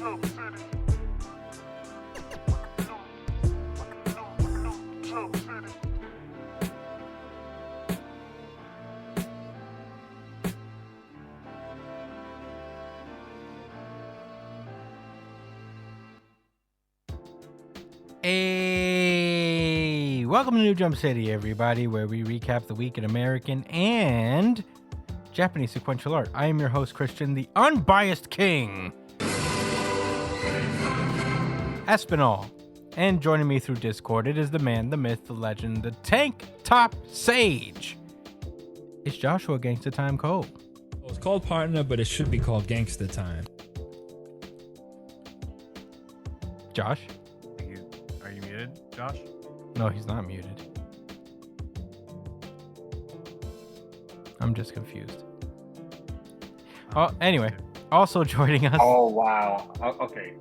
Hey, welcome to New Jump City, everybody, where we recap the week in American and Japanese sequential art. I am your host, Christian, the unbiased king, Espinal. And joining me through Discord, it is the man, the myth, the legend, the tank top sage. It's Joshua Gangsta Time Cole. Well, it's called Partner, but it should be called Gangsta Time. Josh? Are you muted, Josh? No, he's not muted. I'm just confused. Oh, anyway, also joining us. Oh, wow. Okay.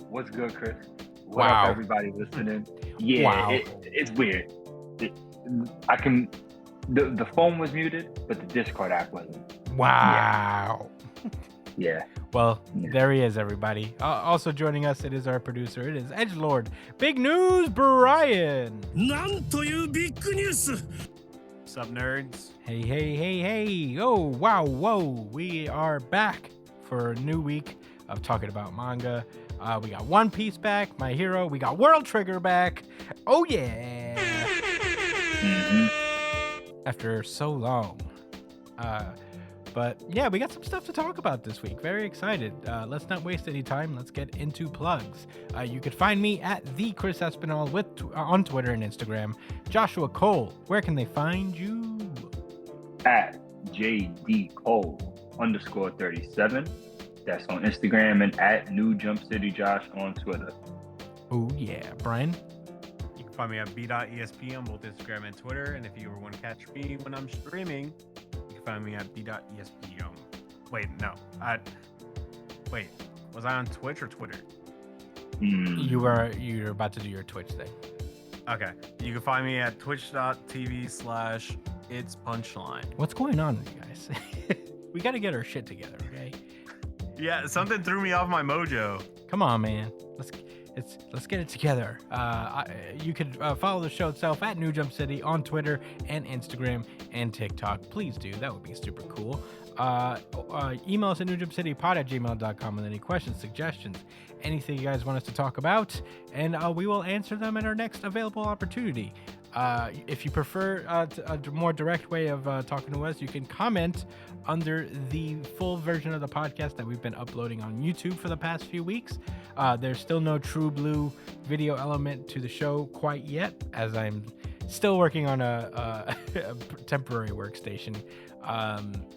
What's good, Chris? What up, everybody listening? Yeah, Wow. It's weird. The phone was muted, but the Discord app wasn't. Wow. Yeah. Well, there he is, everybody. Also joining us, it is our producer. It is Edgelord. Big news, Brian. なんというビッグニュース What's up, nerds? Hey. Oh, wow, whoa. We are back for a new week of talking about manga. We got One Piece back, My Hero. We got World Trigger back. Oh, yeah. After so long. But yeah, we got some stuff to talk about this week. Very excited. Let's not waste any time. Let's get into plugs. You could find me at the Chris Espinal on Twitter and Instagram. Joshua Cole, where can they find you? At JD Cole_37. That's on Instagram, and at New Jump City Josh on Twitter. Oh yeah, Brian. You can find me at b.esp on both Instagram and Twitter. And if you ever want to catch me when I'm streaming, you can find me at b.esp. Was I on Twitch or Twitter? You're about to do your Twitch thing. Okay. You can find me at twitch.tv/itspunchline. What's going on with you guys? We got to get our shit together, okay? Yeah, something threw me off my mojo. Come on, man. Let's get it together. You could follow the show itself at New Jump City on Twitter and Instagram and TikTok. Please do. That would be super cool. Email us at newjumpcitypod@gmail.com with any questions, suggestions, anything you guys want us to talk about, and we will answer them at our next available opportunity. If you prefer a more direct way of talking to us, you can comment under the full version of the podcast that we've been uploading on YouTube for the past few weeks. There's still no true blue video element to the show quite yet, as I'm still working on a temporary workstation.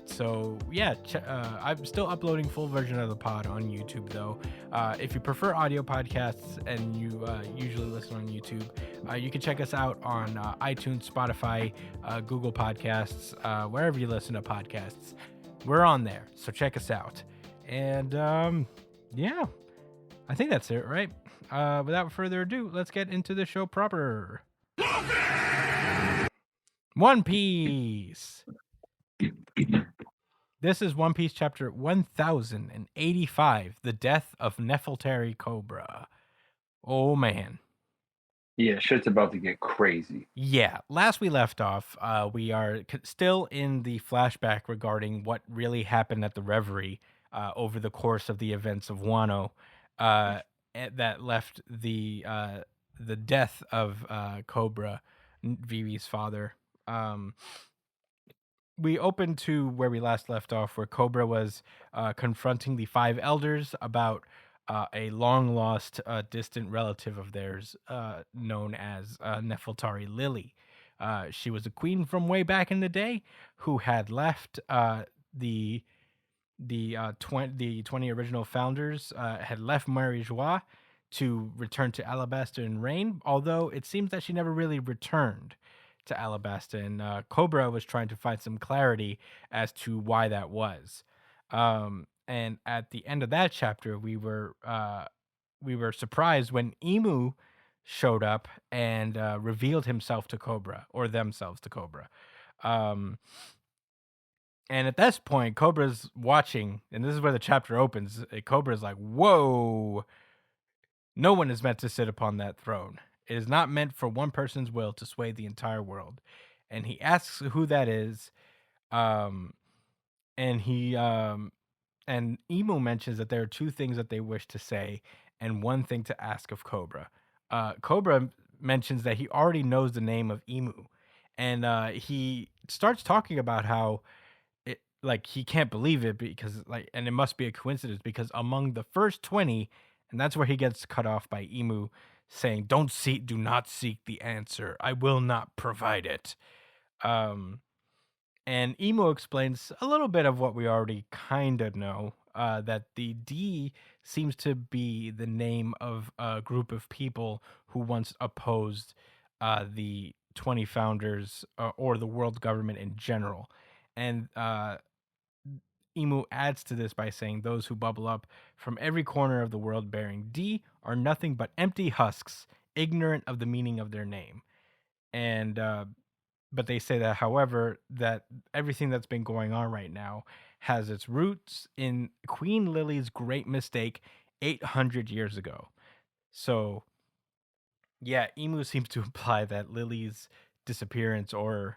So yeah, I'm still uploading full version of the pod on YouTube though. If you prefer audio podcasts and you usually listen on YouTube, you can check us out on iTunes, Spotify, Google Podcasts, wherever you listen to podcasts. We're on there, so check us out. And yeah, I think that's it, right? Without further ado, let's get into the show proper. One Piece. This is One Piece chapter 1085, The Death of Nefeltari Cobra. Oh, man. Yeah, shit's about to get crazy. Yeah, last we left off, we are still in the flashback regarding what really happened at the Reverie over the course of the events of Wano that left the death of Cobra, Vivi's father. We opened to where we last left off, where Cobra was confronting the five elders about a long-lost, distant relative of theirs known as Nefeltari Lily. She was a queen from way back in the day who had left the 20 original founders, had left Marie-Joie to return to Alabasta and reign, although it seems that she never really returned to Alabasta, and Cobra was trying to find some clarity as to why that was. And at the end of that chapter, we were surprised when Imu showed up and revealed himself to Cobra, or themselves to Cobra. And at this point, Cobra's watching, and this is where the chapter opens. Cobra's like, "Whoa! No one is meant to sit upon that throne. It is not meant for one person's will to sway the entire world." And he asks who that is. Um, and and Emu mentions that there are two things that they wish to say and one thing to ask of Cobra. Cobra mentions that he already knows the name of Emu, and he starts talking about how like he can't believe it because like, and it must be a coincidence because among the first 20, and that's where he gets cut off by Emu saying, do not seek the answer. I will not provide it." Um, and Emo explains a little bit of what we already kind of know, that the D seems to be the name of a group of people who once opposed the 20 founders, or the world government in general. And Emu adds to this by saying those who bubble up from every corner of the world bearing D are nothing but empty husks, ignorant of the meaning of their name. And but they say that, however, that everything that's been going on right now has its roots in Queen Lily's great mistake 800 years ago. So, yeah, Emu seems to imply that Lily's disappearance, or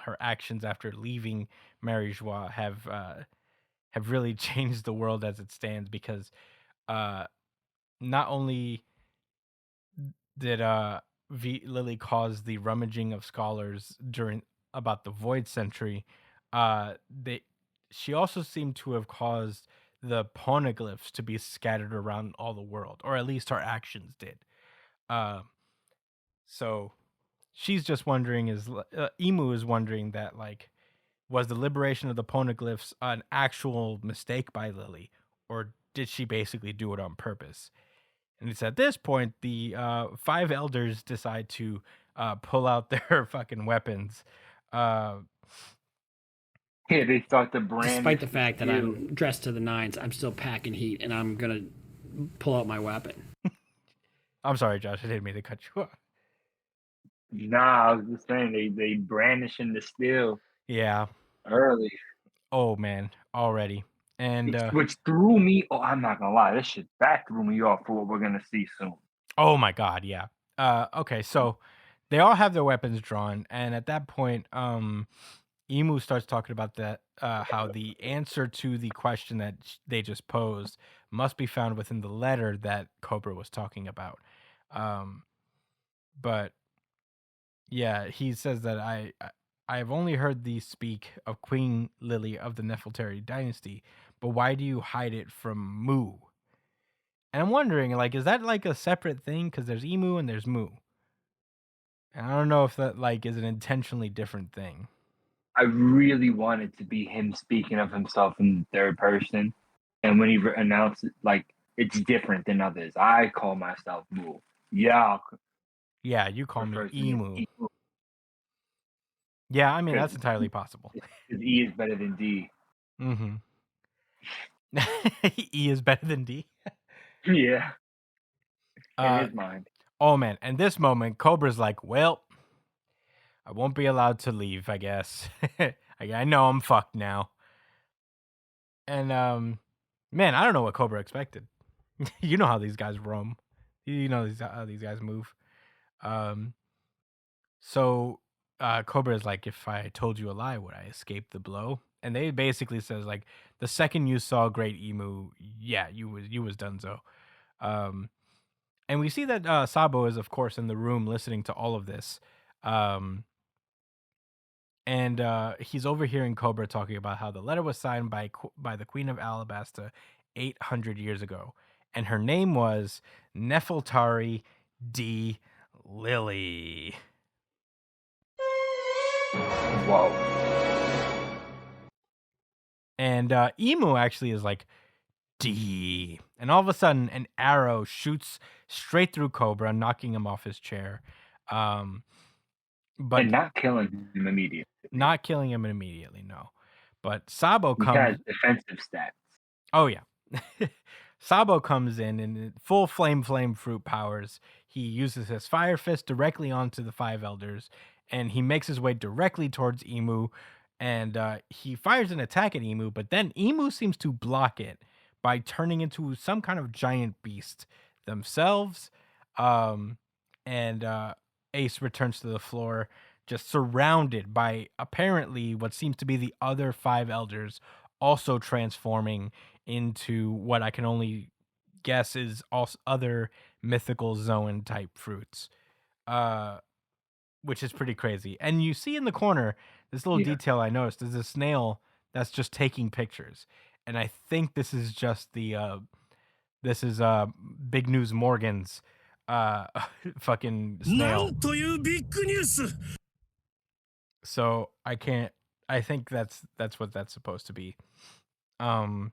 her actions after leaving Marie-Joie, have really changed the world as it stands, because uh, not only did Lily cause the rummaging of scholars during about the Void Century, they she also seemed to have caused the poneglyphs to be scattered around all the world, or at least her actions did. Uh, so she's just wondering, Emu is wondering that, like, was the liberation of the poneglyphs an actual mistake by Lily, or did she basically do it on purpose? And it's at this point the five elders decide to pull out their fucking weapons. Uh, Yeah, they start to brandish. Despite the fact that steel. I'm dressed to the nines, I'm still packing heat, and I'm gonna pull out my weapon. I'm sorry, Josh, I didn't mean to cut you off. Nah, I was just saying they brandishing the steel Yeah. early. Oh man, already. And Which threw me. Oh, I'm not gonna lie, that threw me off for what we're gonna see soon. oh my god, yeah. Okay, so they all have their weapons drawn, and at that point, Emu starts talking about that, how the answer to the question that they just posed must be found within the letter that Cobra was talking about. But yeah, he says that I have only heard thee speak of Queen Lily of the Nefeltari dynasty, but why do you hide it from Mu? And I'm wondering, like, is that like a separate thing? Because there's Emu and there's Mu. And I don't know if that like is an intentionally different thing. I really wanted to be him speaking of himself in third person, and when he announced it, like, it's different than others. I call myself Mu. Yeah, Yeah, you call me refers to Emu. Emu. Yeah, I mean, that's 'Cause entirely possible. His E is better than D. Mm-hmm. E is better than D. Yeah, in his mind. Oh man, and this moment, Cobra's like, well, I won't be allowed to leave, I guess. I know I'm fucked now. And man, I don't know what Cobra expected. You know how these guys roam. You know how these guys move. So Cobra is like, if I told you a lie, would I escape the blow? And they basically says, like, the second you saw Great Emu, yeah, you was donezo. And we see that Sabo is, of course, in the room listening to all of this. And he's overhearing Cobra talking about how the letter was signed by the Queen of Alabasta 800 years ago, and her name was Nefeltari D. Lily. Whoa. And Emu actually is like, D. And all of a sudden, an arrow shoots straight through Cobra, knocking him off his chair. But And not killing him immediately. Not killing him immediately, no. But Sabo He comes. has defensive stats. Oh yeah. Sabo comes in full flame fruit powers. He uses his fire fist directly onto the five elders, and he makes his way directly towards Emu. and he fires an attack at Emu, but then Emu seems to block it by turning into some kind of giant beast themselves. Um, and Ace returns to the floor, just surrounded by apparently what seems to be the other five elders, also transforming into what I can only guess is also other mythical Zoan type fruits. Uh, which is pretty crazy. And you see in the corner this little Yeah. detail I noticed is a snail that's just taking pictures. And I think this is just Big News Morgan's fucking な snail. んというビッグニュース So I think that's what that's supposed to be. Um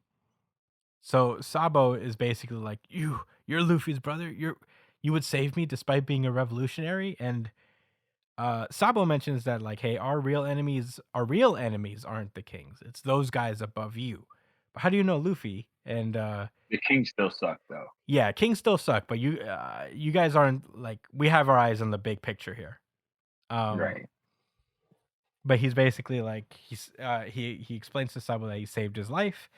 so Sabo is basically like, you're Luffy's brother. You would save me despite being a revolutionary. And Sabo mentions that, like, hey, our real enemies aren't the kings. It's those guys above you. But how do you know Luffy? And The king still suck though. yeah, kings still suck, but you guys aren't, like, we have our eyes on the big picture here. Right. But he's basically like, he explains to Sabo that he saved his life,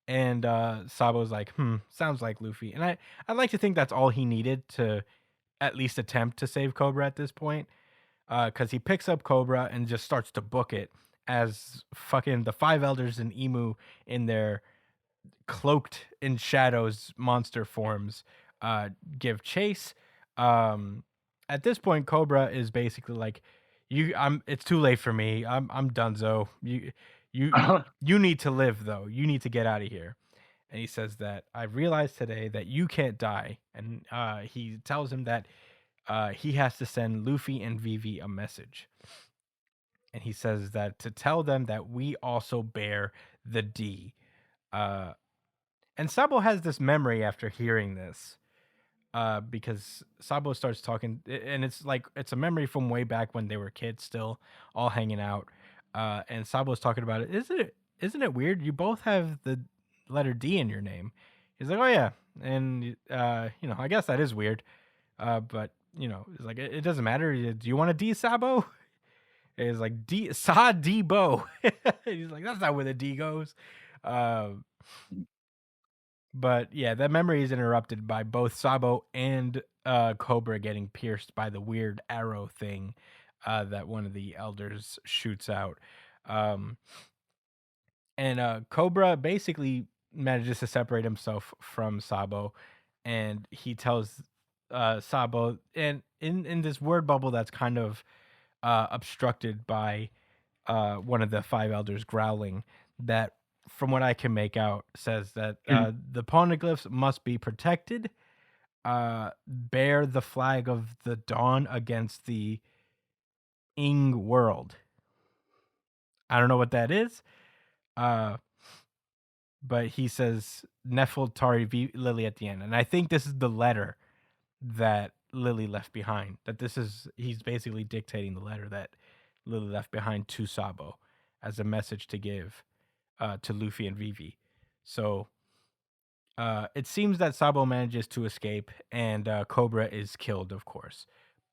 and Sabo's like, sounds like Luffy. And I'd like to think that's all he needed to at least attempt to save Cobra at this point. Because he picks up Cobra and just starts to book it as fucking the five elders and Emu in their cloaked in shadows monster forms give chase. At this point, Cobra is basically like, it's too late for me. I'm donezo. You need to live though. You need to get out of here. And he says that I realized today that you can't die. And he tells him that he has to send Luffy and Vivi a message. And he says that to tell them that we also bear the D. And Sabo has this memory after hearing this. Because Sabo starts talking, and it's a memory from way back when they were kids, still all hanging out. And Sabo's talking about it. Isn't it weird? You both have the letter D in your name. He's like, oh yeah, and I guess that is weird. But it's like, it doesn't matter. Do you want a D, Sabo? It's like D Sa Debo. He's like, that's not where the D goes. But yeah, that memory is interrupted by both Sabo and Cobra getting pierced by the weird arrow thing that one of the elders shoots out. And Cobra basically manages to separate himself from Sabo, and he tells Sabo, and in this word bubble that's kind of obstructed by one of the five elders growling, that from what I can make out says that the poneglyphs must be protected, bear the flag of the dawn against the Ing world. I don't know what that is, but he says Nefeltari Lily at the end, and I think this is the letter that Lily left behind. He's basically dictating the letter that Lily left behind to Sabo as a message to give to Luffy and Vivi. So it seems that Sabo manages to escape, and Cobra is killed, of course.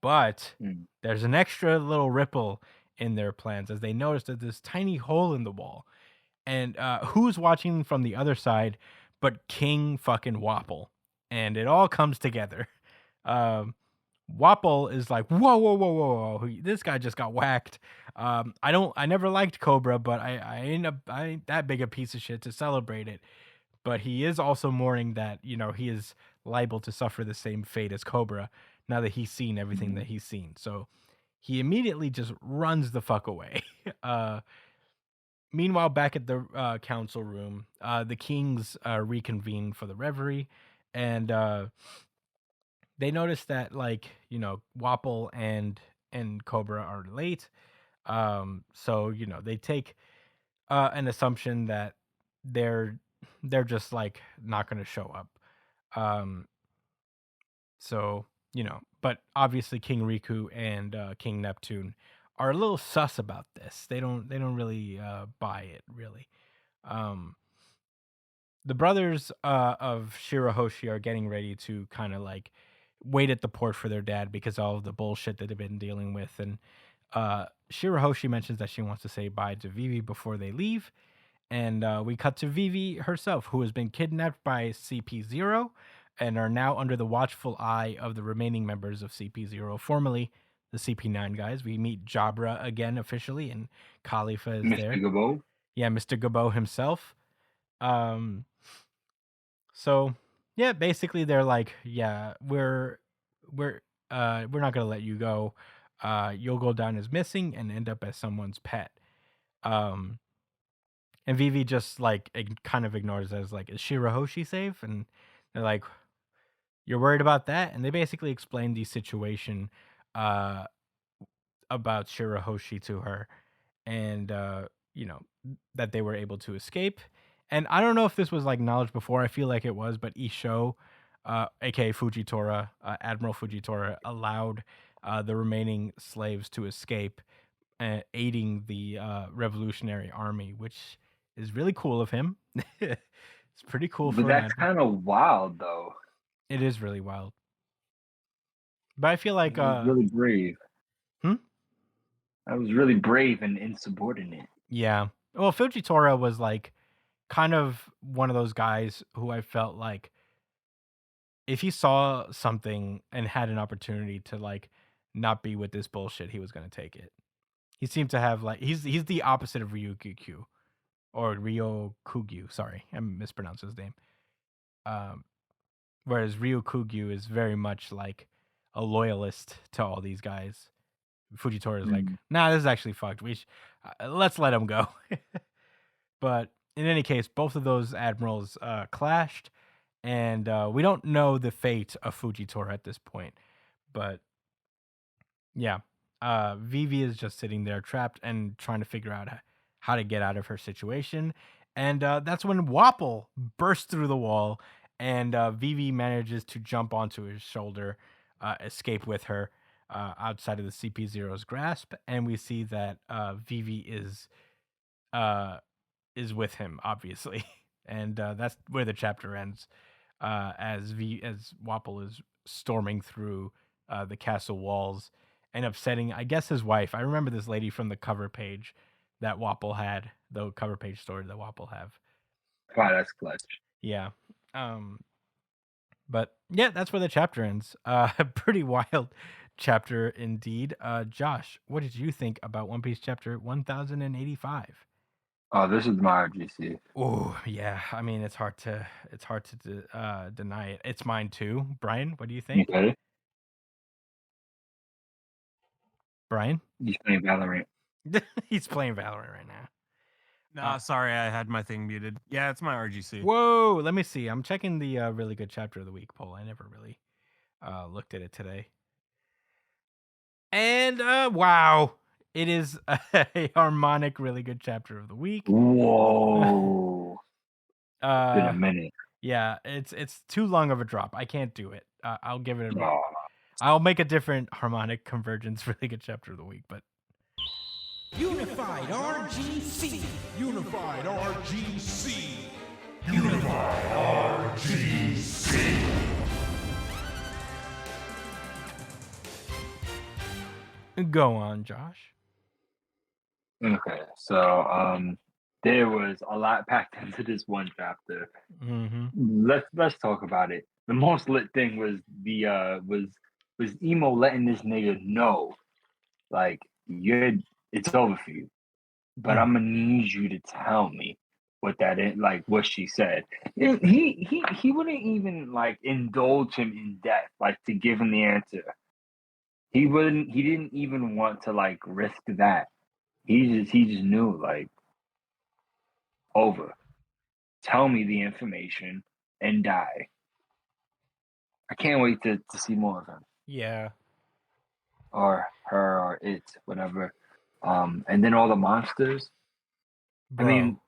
But there's an extra little ripple in their plans as they notice that there's this tiny hole in the wall. And who's watching from the other side but King fucking Wapple? And it all comes together. Wapple is like, whoa, this guy just got whacked. I never liked Cobra, but I ain't that big a piece of shit to celebrate it. But he is also mourning that, he is liable to suffer the same fate as Cobra now that he's seen everything that he's seen. So he immediately just runs the fuck away. Meanwhile, back at the council room, the kings reconvene for the reverie, and they notice that, Wapple and Cobra are late. So they take an assumption that they're just not going to show up. So but obviously King Riku and King Neptune are a little sus about this. They don't really buy it, really. The brothers of Shirahoshi are getting ready to kind of wait at the port for their dad because of all of the bullshit that they've been dealing with. And Shirahoshi mentions that she wants to say bye to Vivi before they leave. And we cut to Vivi herself, who has been kidnapped by CP0 and are now under the watchful eye of the remaining members of CP0, formerly the CP9 guys. We meet Jabra again officially, and Khalifa is Mr. there. Gabo. Yeah, Mr. Gabo himself. So yeah, basically they're like, yeah, we're not gonna let you go. You'll go down as missing and end up as someone's pet. And Vivi just like kind of ignores it as like, is Shirahoshi safe? And they're like, you're worried about that? And they basically explain the situation about Shirahoshi to her, and that they were able to escape. And I don't know if this was like knowledge before. I feel like it was, but Isho, aka Fujitora, Admiral Fujitora, allowed the remaining slaves to escape, aiding the Revolutionary Army, which is really cool of him. It's pretty cool for But that's an admiral. kind of wild, though. It is really wild. But I feel like That was really brave. Hmm? That was really brave and insubordinate. Yeah. Well, Fujitora was like kind of one of those guys who I felt like if he saw something and had an opportunity to like not be with this bullshit, he was gonna take it. He seemed to have like he's the opposite of Ryukyu or Ryokugyu. Sorry, I mispronounced his name. Whereas Ryokugyu is very much like a loyalist to all these guys. Fujitora is like, nah, this is actually fucked. Let's let him go. But in any case, both of those admirals clashed, and we don't know the fate of Fujitora at this point. But yeah, Vivi is just sitting there trapped and trying to figure out how to get out of her situation. And that's when Wapple bursts through the wall, and Vivi manages to jump onto his shoulder, escape with her outside of the CP0's grasp. And we see that Vivi is with him, obviously. And that's where the chapter ends, as Wapple is storming through the castle walls and upsetting, I guess, his wife. I remember this lady from the cover page that Wapple had, the cover page story that Wapple have. Wow, that's clutch. Yeah. But yeah, that's where the chapter ends. Pretty wild chapter indeed. Josh, what did you think about One Piece chapter 1085? Oh, this is my RGC. Oh yeah, I mean it's hard to deny it. It's mine too. Brian, what do you think? Okay. Brian? He's playing Valorant. He's playing Valorant right now. No, sorry, I had my thing muted. Yeah, it's my RGC. Whoa, let me see. I'm checking the really good chapter of the week poll. I never really looked at it today. And wow, it is a harmonic, really good chapter of the week. Whoa. It's been a minute. Yeah, it's too long of a drop. I can't do it. I'll give it a Oh. I'll make a different harmonic convergence really good chapter of the week, but Unified RGC. Unified RGC. Unified RGC. go on, Josh. Okay, so there was a lot packed into this one chapter. Mm-hmm. Let's talk about it. The most lit thing was the was Emo letting this nigga know, like, it's over for you, but I'm gonna need you to tell me what that is, like what she said. And he wouldn't even like indulge him in depth, like to give him the answer. He didn't even want to like risk that. He just knew, like, over. Tell me the information and die. I can't wait to see more of him. Yeah. Or her or it, whatever. And then all the monsters. Bro. I mean,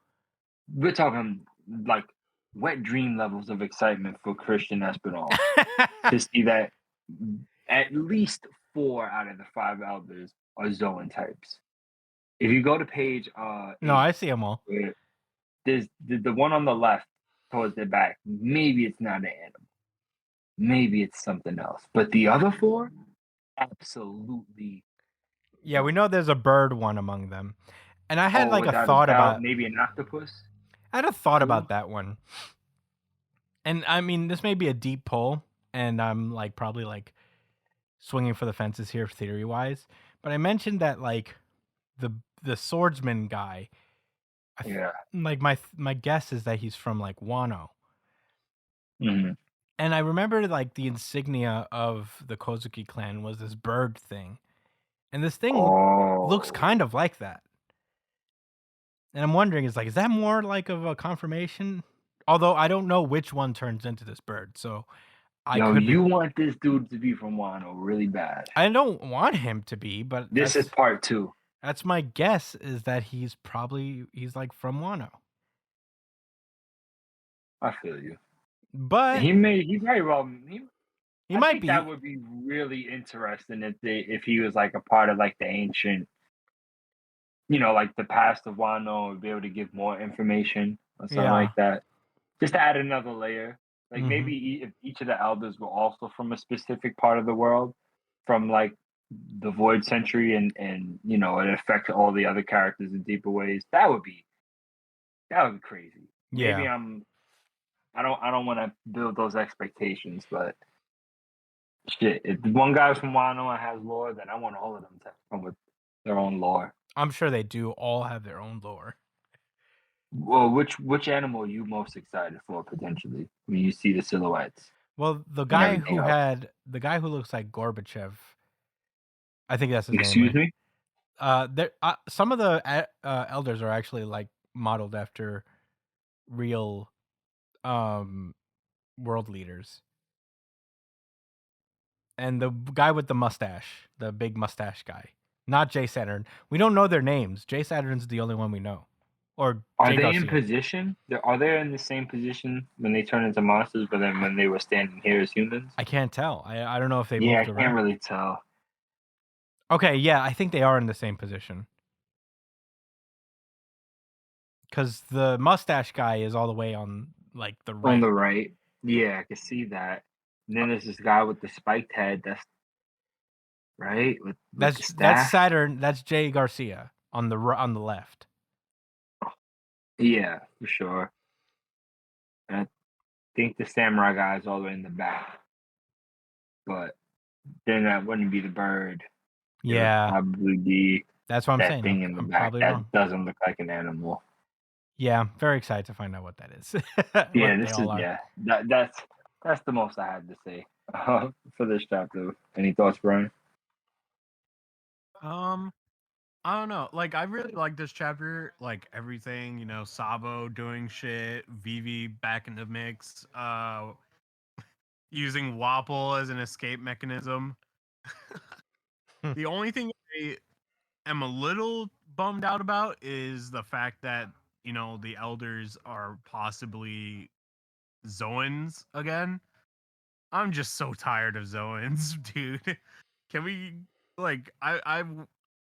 we're talking like wet dream levels of excitement for Christian Espinal to see that at least 4 out of the 5 elders are Zoan types. If you go to page no, I see them all. There's the one on the left towards the back. Maybe it's not an animal. Maybe it's something else. But the other 4, absolutely Yeah, we know there's a bird one among them. And I had like a without thought doubt, about maybe an octopus. I had a thought Cool. about that one. And I mean, this may be a deep pull, and I'm like probably like swinging for the fences here theory wise. But I mentioned that like the swordsman guy, Yeah. like my guess is that he's from like Wano. hmm And I remember like the insignia of the Kozuki clan was this bird thing. And this thing looks Oh. kind of like that. And I'm wondering, is that more like of a confirmation? Although I don't know which one turns into this bird, so I Yo, could be. you want this dude to be from Wano really bad. I don't want him to be, but This is part 2. that's my guess is that he's like from Wano. I feel you. But He very well. he I might think be. that would be really interesting if he was like a part of like the ancient, like the past of Wano, and be able to give more information or something Yeah. like that. Just to add another layer. Like Mhm. maybe if each of the elders were also from a specific part of the world, from like the Void Century, and it affects all the other characters in deeper ways. That would be crazy. Yeah. Maybe I don't want to build those expectations, but shit, if one guy's from Wano and has lore, then I want all of them to come with their own lore. I'm sure they do all have their own lore. Well, which animal are you most excited for potentially when you see the silhouettes? Well, the guy everything who else. looks like Gorbachev, I think that's his name. Excuse Right? me? There some of the elders are actually like modeled after real world leaders. And the guy with the mustache, the big mustache guy, not Jay Saturn. We don't know their names. Jay Saturn's the only one we know. Or Are Jay they in Garcia. position? Are they in the same position when they turn into monsters, but then when they were standing here as humans? I can't tell. I don't know if they Yeah, I moved can't around. really tell. Okay, yeah, I think they are in the same position. Because the mustache guy is all the way on like the right. On the right. Yeah, I can see that. And then there's this guy with the spiked head. That's right with the That's staff. Saturn. That's Jay Garcia on the left. Yeah, for sure. And I think the samurai guy is all the way in the back. But then that wouldn't be the bird. It would Yeah, probably be that's what I'm that saying. thing in the I'm back probably that wrong. doesn't look like an animal. Yeah, I'm very excited to find out what that is. Yeah, What they this is all are. yeah. That's the most I had to say for this chapter. Any thoughts, Brian? I don't know. Like, I really like this chapter. Like everything, Sabo doing shit, Vivi back in the mix, using Wapple as an escape mechanism. The only thing I am a little bummed out about is the fact that the elders are possibly Zoans again. I'm just so tired of Zoans, dude. Can we like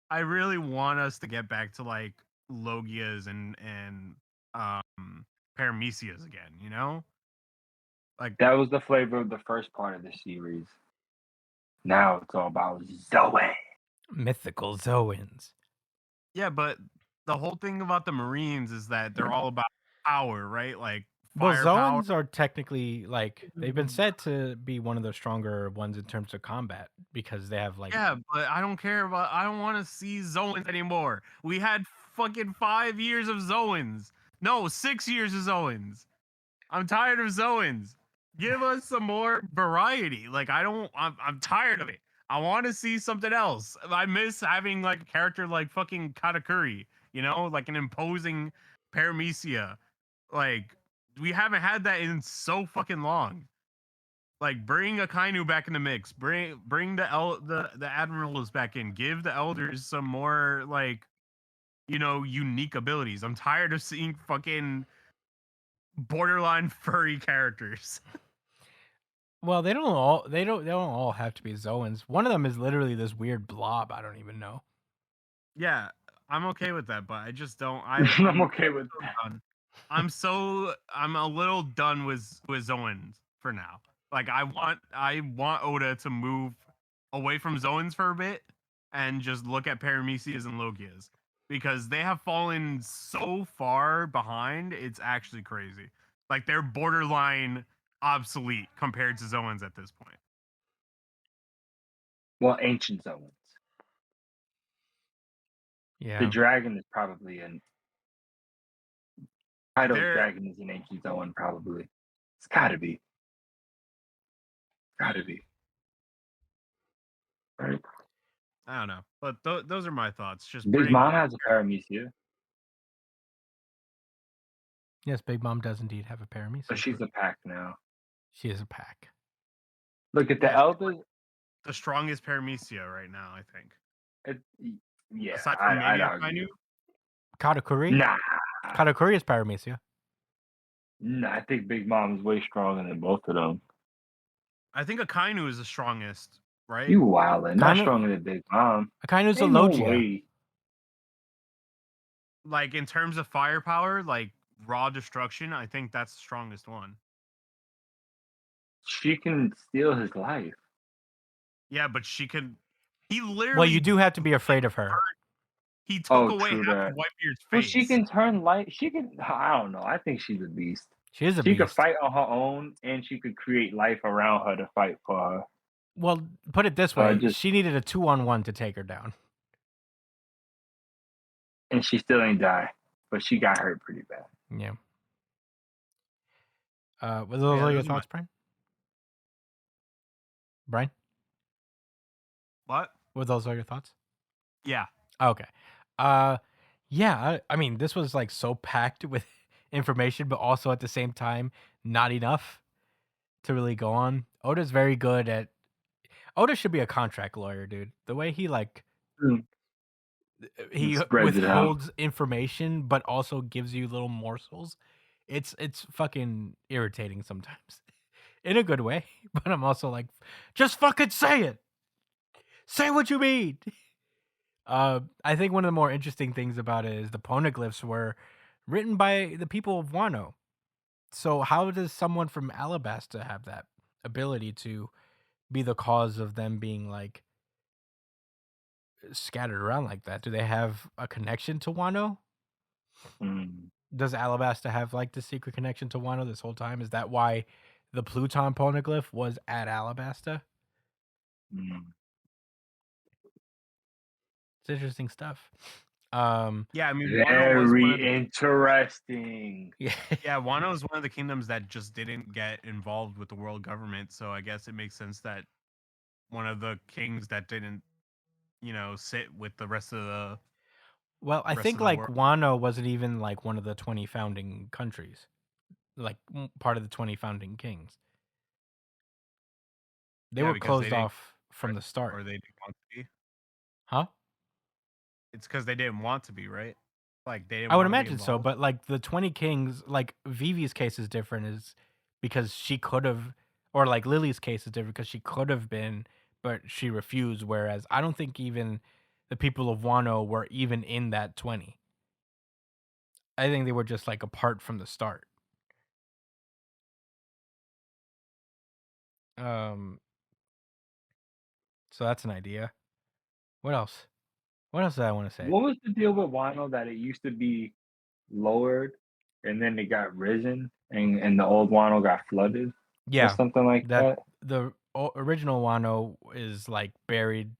I really want us to get back to like Logias and Paramecias again, Like That was the flavor of the first part of the series. Now it's all about Zoe. Mythical Zoans. yeah, but the whole thing about the Marines is that they're all about power, right? Like Well, firepower. Zoans are technically like they've been said to be one of the stronger ones in terms of combat because they have like Yeah, but I don't care about. I don't want to see Zoans anymore. We had fucking 5 years of Zoans. No, 6 years of Zoans. I'm tired of Zoans. Give us some more variety. Like I'm tired of it. I want to see something else. I miss having like a character like fucking Katakuri, like an imposing Paramecia. Like we haven't had that in so fucking long. Like bring Akainu back in the mix. Bring the admirals back in. Give the elders some more like unique abilities. I'm tired of seeing fucking borderline furry characters. well, they don't all have to be Zoans. One of them is literally this weird blob. I don't even know. Yeah, I'm okay with that, but I just don't. I'm okay with so that. done. I'm a little done with Zoans for now. Like I want Oda to move away from Zoans for a bit and just look at Paramecias and Logias because they have fallen so far behind. It's actually crazy. Like they're borderline obsolete compared to Zoans at this point. Well, ancient zones. Yeah. The dragon is probably an Kaido's They're- dragon is an ancient zone, probably. It's gotta be. Gotta be. Right. I don't know, but those are my thoughts. Just Big bring- Mom has a Paramecia, Yes, Big Mom does indeed have a Paramecia. but she's a pack now. She is a pack. Look at the Yeah. elders. the strongest Paramecia right now, I think. Yeah, Aside from I'd maybe a argue. Kainu. Katakuri? Nah, Katakuri is Paramecia. nah, I think Big Mom's way stronger than both of them. I think a Kainu is the strongest, right? You wildin', not Kainu- stronger than Big Mom. Akainu's a Ain't no Logia. way. Like in terms of firepower, like raw destruction, I think that's the strongest one. She can steal his life. Yeah, but she could. He literally. Well, you do have to be afraid of her. He took Oh, away true half that. of Whitebeard's face. Well, she can turn light. She can. I don't know. I think she's a beast. She is a She beast. could fight on her own, and she could create life around her to fight for her. Well, put it this way: just- she needed a 2-on-1 to take her down. And she still ain't die, but she got hurt pretty bad. Yeah. Were those Yeah, all your those are my- thoughts, Brian? Brian, What? were those all your thoughts? Yeah. Okay. Yeah, I mean, this was like so packed with information, but also at the same time, not enough to really go on. Oda's very good at. Oda should be a contract lawyer, dude. The way he like Mm. he Spreads it out. withholds information, but also gives you little morsels. It's fucking irritating sometimes, in a good way. But I'm also like, just fucking say it. Say what you mean. I think one of the more interesting things about it is the poneglyphs were written by the people of Wano. So how does someone from Alabasta have that ability to be the cause of them being like scattered around like that? Do they have a connection to Wano? Mm. Does Alabasta have like the secret connection to Wano this whole time? Is that why the Pluton poneglyph was at Alabasta? Mm. It's interesting stuff. Yeah, I mean, Wano was one of Very the, interesting. Yeah. yeah, Wano is one of the kingdoms that just didn't get involved with the world government. So I guess it makes sense that one of the kings that didn't, sit with the rest of the. Well, I rest think of the like world. Wano wasn't even like one of the 20 founding countries, like part of the 20 founding kings. They Yeah, were because closed they didn't- off from the start, Or they didn't want to be. huh? It's because they didn't want to be, right? Like they didn't. I would wanna be imagine so, involved. but like the 20 kings, like Vivi's case is different, is because she could have, or like Lily's case is different because she could have been, but she refused. Whereas I don't think even the people of Wano were even in that 20. I think they were just like apart from the start. So that's an idea. What else? What else did I want to say? What was the deal with Wano that it used to be lowered and then it got risen and the old Wano got flooded? Or Yeah, something like that. the original Wano is like buried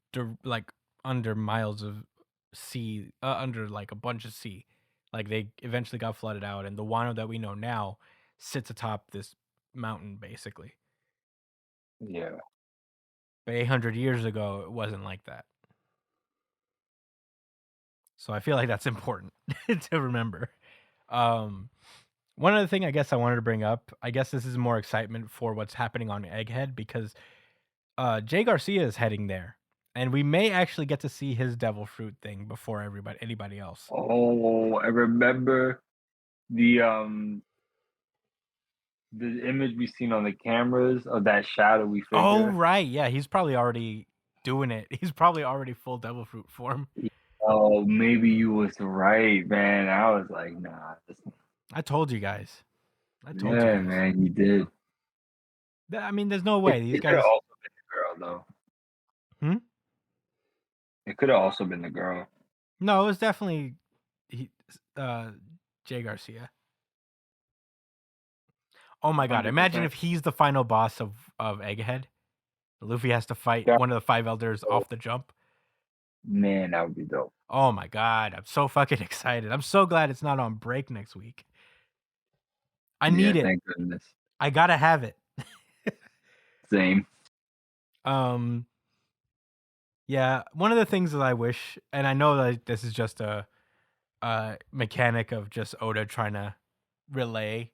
like under miles of sea, under like a bunch of sea. Like they eventually got flooded out, and the Wano that we know now sits atop this mountain, basically. Yeah. But 800 years ago, it wasn't like that. So I feel like that's important to remember. One other thing I guess I wanted to bring up, I guess this is more excitement for what's happening on Egghead because Jay Garcia is heading there, and we may actually get to see his devil fruit thing before anybody else. Oh, I remember the image we seen on the cameras of that shadowy figure. Oh right, yeah, he's probably already doing it. He's probably already full devil fruit form. Oh, maybe you was right, man. I was like, nah. I told you guys. I told you Yeah, guys. man, you did. I mean, there's no way these It could've guys. also been a girl, though. Hmm? It could have also been the girl. No, it was definitely he, Jay Garcia. Oh my god! Imagine 100%. if he's the final boss of Egghead. Luffy has to fight Yeah. one of the 5 elders off the jump. Man, that would be dope. Oh my god! I'm so fucking excited. I'm so glad it's not on break next week. I need it. Thank goodness. I gotta have it. Same. Yeah, one of the things that I wish, and I know that this is just a mechanic of just Oda trying to relay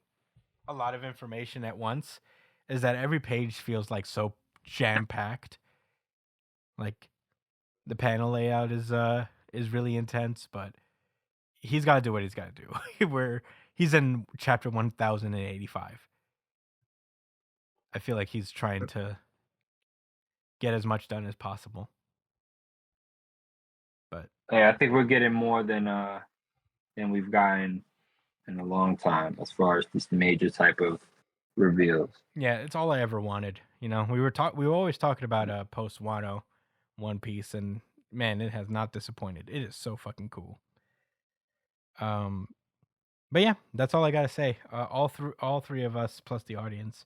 a lot of information at once, is that every page feels like so jam packed. Like the panel layout is really intense, but he's got to do what he's got to do. Where he's in chapter 1085. I feel like he's trying to get as much done as possible. But Hey, I think we're getting more than we've gotten in a long time as far as this major type of reveals. yeah, it's all I ever wanted. You know, we were always talking about post Wano One Piece, and man, it has not disappointed. It is so fucking cool. But yeah, that's all I gotta say. All three of us plus the audience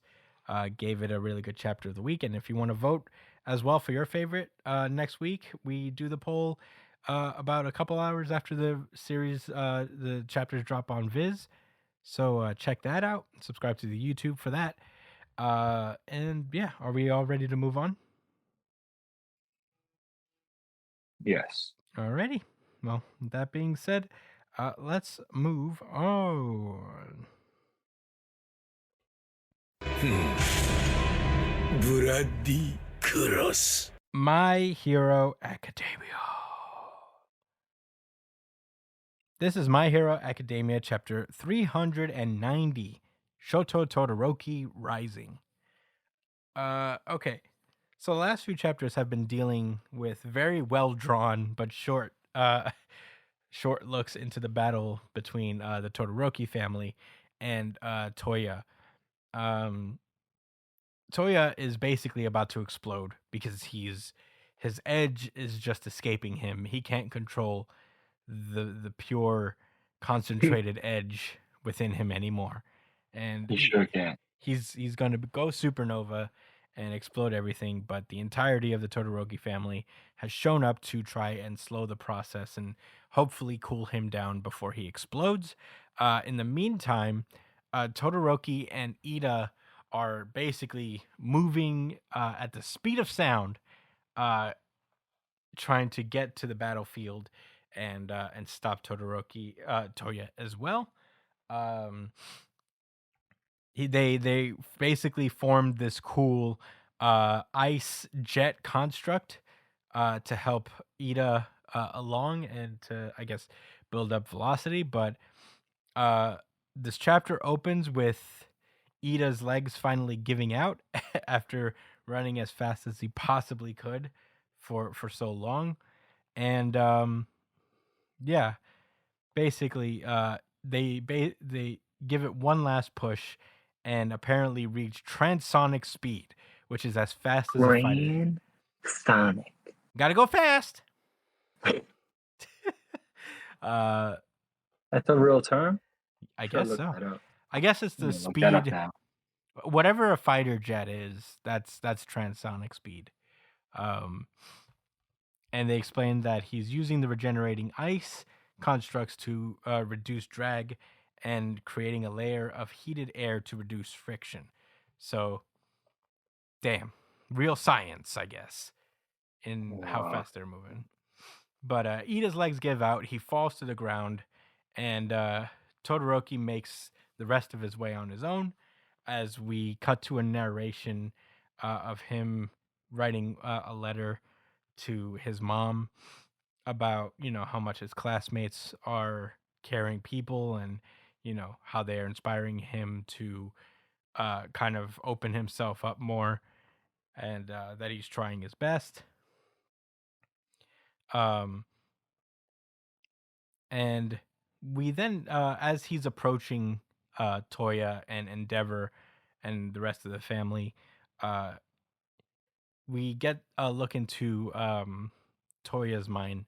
gave it a really good chapter of the week. And if you want to vote as well for your favorite, next week we do the poll about a couple hours after the series, the chapters drop on Viz. So check that out. Subscribe to the YouTube for that. And yeah, are we all ready to move on? Yes. Alrighty. Well, that being said, let's move on. Bloody Cross. My Hero Academia. This is My Hero Academia chapter 390, Shoto Todoroki Rising. Okay. So the last few chapters have been dealing with very well drawn but short looks into the battle between the Todoroki family and Toya. Toya is basically about to explode because his edge is just escaping him. He can't control the pure concentrated edge within him anymore. And You sure can. he's going to go supernova and explode everything, but the entirety of the Todoroki family has shown up to try and slow the process and hopefully cool him down before he explodes. In the meantime, Todoroki and Ida are basically moving at the speed of sound, trying to get to the battlefield and stop Toya as well. They basically formed this cool ice jet construct to help Ida along and to, I guess, build up velocity. But this chapter opens with Ida's legs finally giving out after running as fast as he possibly could for so long. And yeah, basically they give it one last push and apparently reach transonic speed, which is as fast as a fighter. Sonic. Gotta go fast. That's a real term? I Should guess look so. that up. I guess it's the I'm gonna look that up speed. now. Whatever a fighter jet is, that's transonic speed. And they explained that he's using the regenerating ice constructs to reduce drag and creating a layer of heated air to reduce friction. So, damn, real science, I guess, in how Wow. fast they're moving. But Ida's legs give out. He falls to the ground, and Todoroki makes the rest of his way on his own. As we cut to a narration of him writing a letter to his mom about, you know, how much his classmates are caring people and, you know, how they're inspiring him to kind of open himself up more and that he's trying his best. And we then, as he's approaching Toya and Endeavor and the rest of the family, we get a look into Toya's mind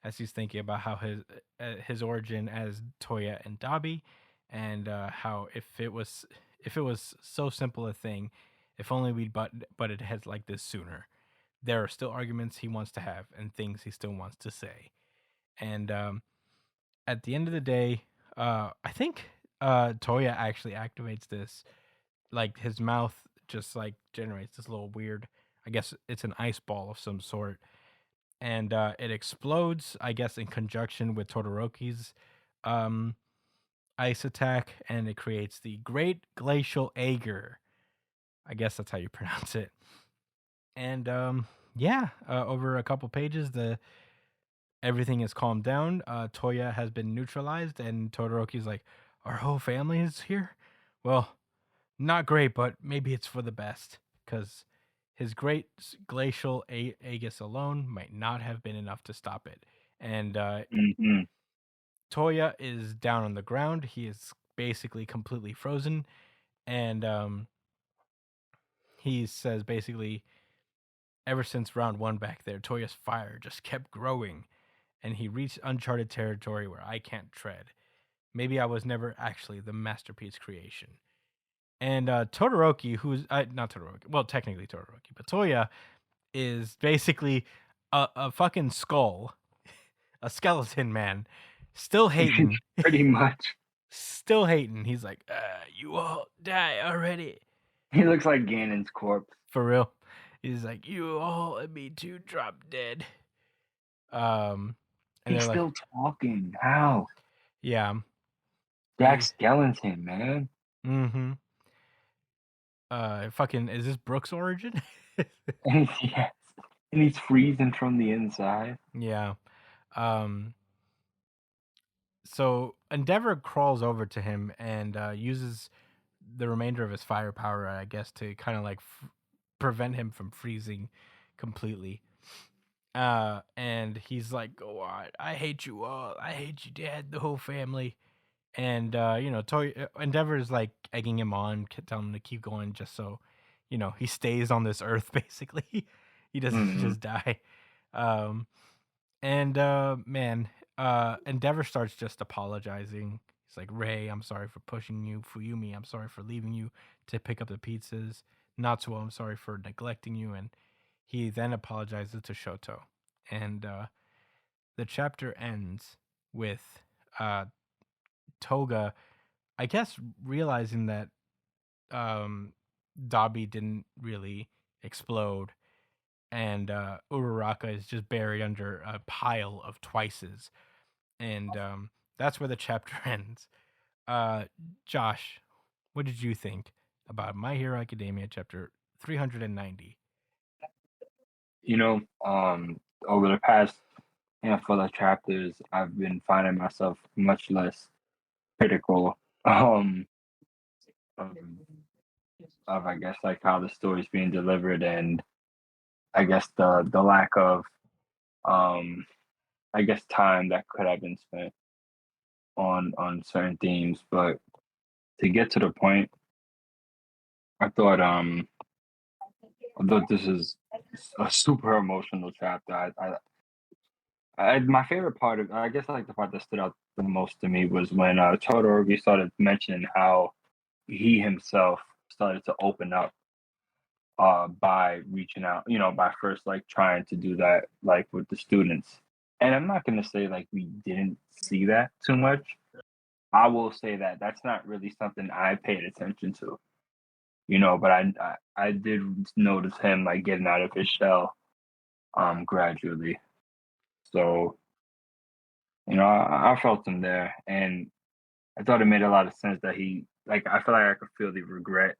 as he's thinking about how his origin as Toya and Dabi, and how if it was so simple a thing, if only we'd butted heads like this sooner. There are still arguments he wants to have and things he still wants to say. And at the end of the day, I think Toya actually activates this. Like his mouth just like generates this little weird, I guess it's an ice ball of some sort. And it explodes, I guess, in conjunction with Todoroki's ice attack, and it creates the Great Glacial Ager. I guess that's how you pronounce it. And over a couple pages, everything is calmed down. Toya has been neutralized, and Todoroki's like, "Our whole family is here." Well, not great, but maybe it's for the best, because his great glacial Aegis alone might not have been enough to stop it. And Mhm. Toya is down on the ground. He is basically completely frozen, and he says basically, ever since round one back there, Toya's fire just kept growing, and he reached uncharted territory where I can't tread. Maybe I was never actually the masterpiece creation. And Todoroki, who's not Todoroki, well, technically Todoroki, but Toya is basically a fucking skull, a skeleton man, still hating, Pretty much. still hating. He's like, you all die already. He looks like Ganon's corpse. For real. He's like, you all and me too drop dead. And He's they're still like, talking. How? yeah. Jack Skellington, man. Mm-hmm. Fucking, is this Brooks' origin? And yes. And he's freezing from the inside. Yeah. So Endeavor crawls over to him and uses the remainder of his firepower, I guess, to kind of like prevent him from freezing completely. And he's like, "Go on, I hate you all. I hate you, Dad, the whole family." And Endeavor is like egging him on, telling him to keep going, just so he stays on this earth. Basically, he doesn't Mhm. just die. Um, and Endeavor starts just apologizing. He's like, "Ray, I'm sorry for pushing you. Fuyumi, I'm sorry for leaving you to pick up the pizzas. Natsuo, I'm sorry for neglecting you." And he then apologizes to Shoto. And the chapter ends with Toga, I guess, realizing that Dabi didn't really explode, and Uraraka is just buried under a pile of twices. And that's where the chapter ends. Josh, what did you think about My Hero Academia chapter 390? Over the past handful of chapters, I've been finding myself much less critical of, of I guess like how the story's being delivered, and I guess the lack of I guess time that could have been spent on certain themes. But to get to the point, I thought this is a super emotional chapter. My favorite part of, I guess, like the part that stood out the most to me was when Todoroki started mentioning how he himself started to open up by reaching out, by first like trying to do that like with the students. And I'm not gonna say like we didn't see that too much. I will say that that's not really something I paid attention to, but I did notice him like getting out of his shell gradually. So, I felt him there, and I thought it made a lot of sense that he like I feel like I could feel the regret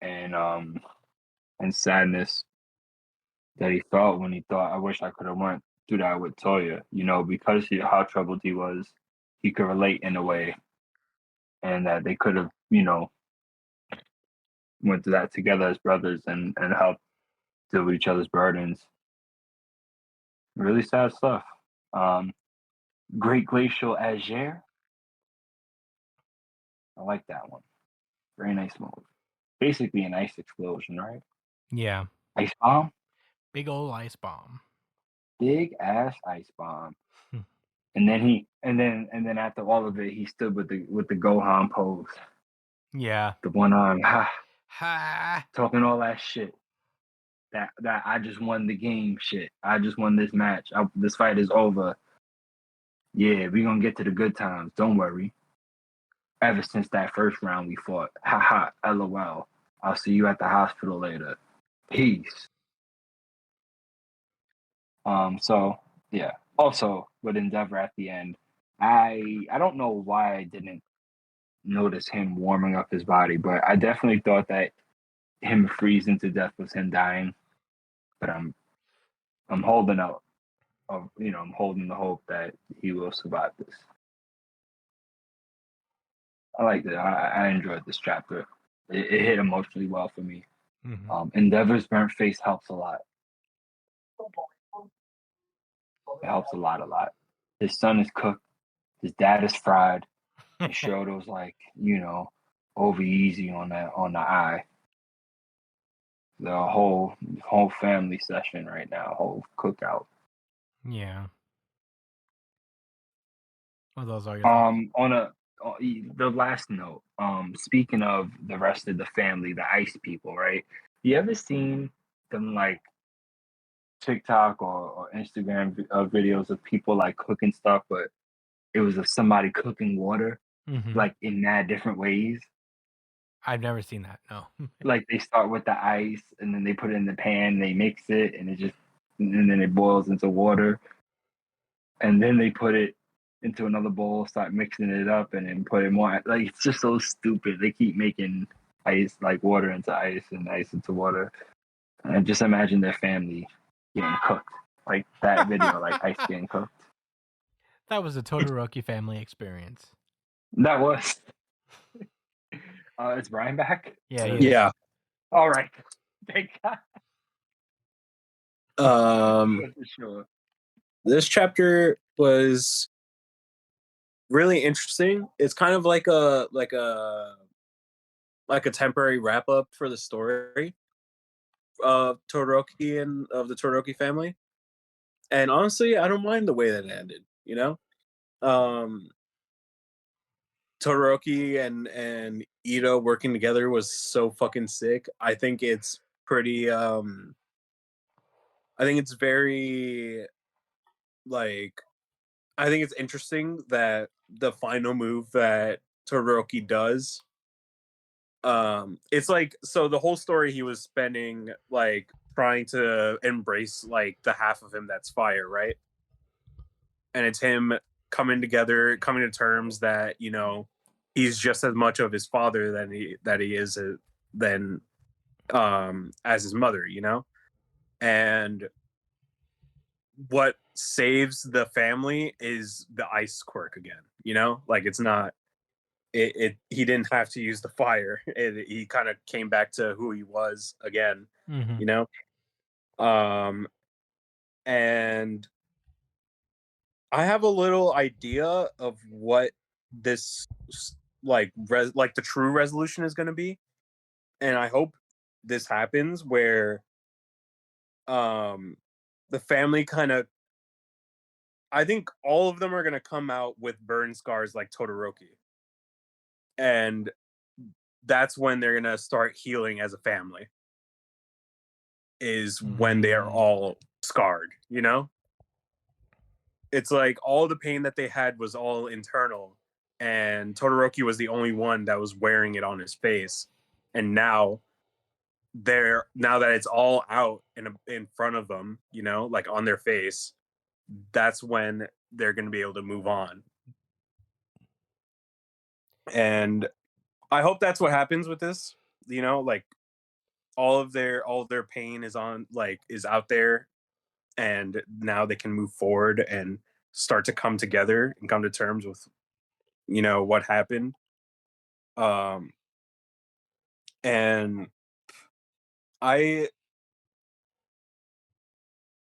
and sadness that he felt when he thought, I wish I could have went through that with Toya, because how troubled he was, he could relate in a way, and that they could have, went through that together as brothers and helped deal with each other's burdens. Really sad stuff. Um, Great Glacial Azure. I like that one. Very nice move. Basically an ice explosion, right? Yeah. Ice bomb? Big ol' ice bomb. big ass ice bomb. Hmm. And then after all of it, he stood with the Gohan pose, Yeah. the one arm, Ha. talking all that shit. That I just won the game, shit. I just won this match. This fight is over. Yeah, we gonna get to the good times. Don't worry. Ever since that first round we fought, haha, lol. I'll see you at the hospital later. Peace. So yeah. Also with Endeavor at the end, I don't know why I didn't notice him warming up his body, but I definitely thought that him freezing to death was him dying. But I'm holding out. I'm holding the hope that he will survive this. I liked it. I enjoyed this chapter. It hit emotionally well for me. Mhm. Endeavor's burnt face helps a lot. It helps a lot. His son is cooked. His dad is fried. And Shoto's like, over easy on the eye. The whole family session right now, whole cookout. Yeah. Well, those are your thoughts. The last note. Speaking of the rest of the family, the ice people, right? You ever seen them like TikTok or Instagram videos of people like cooking stuff, but it was of somebody cooking water, Mhm. like in mad different ways. I've never seen that. No. Like they start with the ice and then they put it in the pan, they mix it, and then it boils into water, and then they put it into another bowl, start mixing it up, and then put it more. Like it's just so stupid. They keep making ice, like water into ice and ice into water, and just imagine their family getting cooked, like that video, like ice getting cooked. That was a Todoroki family experience. That was. Is Brian back? Yeah, he is. Yeah. All right. Thank God. For sure. This chapter was really interesting. It's kind of like a temporary wrap up for the story of Todoroki and of the Todoroki family. And honestly, I don't mind the way that it ended, Todoroki and Ito working together was so fucking sick. I think it's pretty I think it's very like I think it's interesting that the final move that Todoroki does it's like, so the whole story he was spending like trying to embrace like the half of him that's fire, right? And it's him coming to terms that he's just as much of his father that he is than as his mother, and what saves the family is the ice quirk again, like it's not he didn't have to use the fire. He kind of came back to who he was again, Mhm. And I have a little idea of what this like the true resolution is going to be, and I hope this happens where the family kind of, I think all of them are going to come out with burn scars like Todoroki, and that's when they're going to start healing as a family, is when they are all scarred, It's like all the pain that they had was all internal, and Todoroki was the only one that was wearing it on his face. And now that it's all out in front of them, like on their face, that's when they're going to be able to move on. And I hope that's what happens with this, like all of their pain is out there, and now they can move forward and start to come together and come to terms with what happened. And I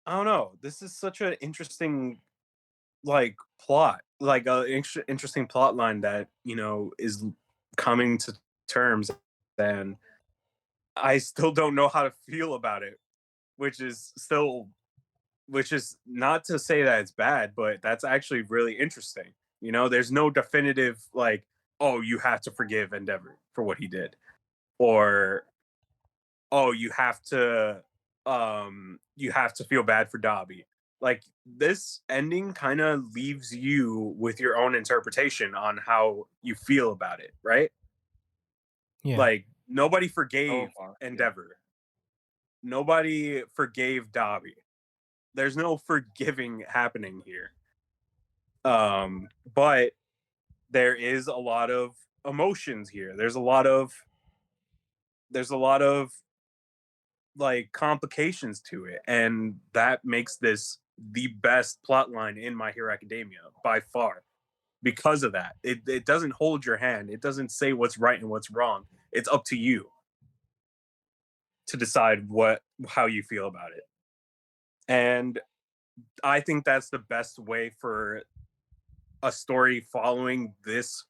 don't know, this is such an interesting like plot, like a interesting plot line that is coming to terms, and I still don't know how to feel about it, which is still which is not to say that it's bad, but that's actually really interesting. You know, there's no definitive like, oh, you have to forgive Endeavor for what he did, or oh, you have to feel bad for Dobby. Like this ending kind of leaves you with your own interpretation on how you feel about it, right? Yeah. Like nobody forgave So far, yeah. Endeavor. Nobody forgave Dobby. There's no forgiving happening here. But there is a lot of emotions here. There's a lot of like complications to it, and that makes this the best plot line in My Hero Academia by far. Because of that, it doesn't hold your hand. It doesn't say what's right and what's wrong. It's up to you to decide how you feel about it. And I think that's the best way for a story following this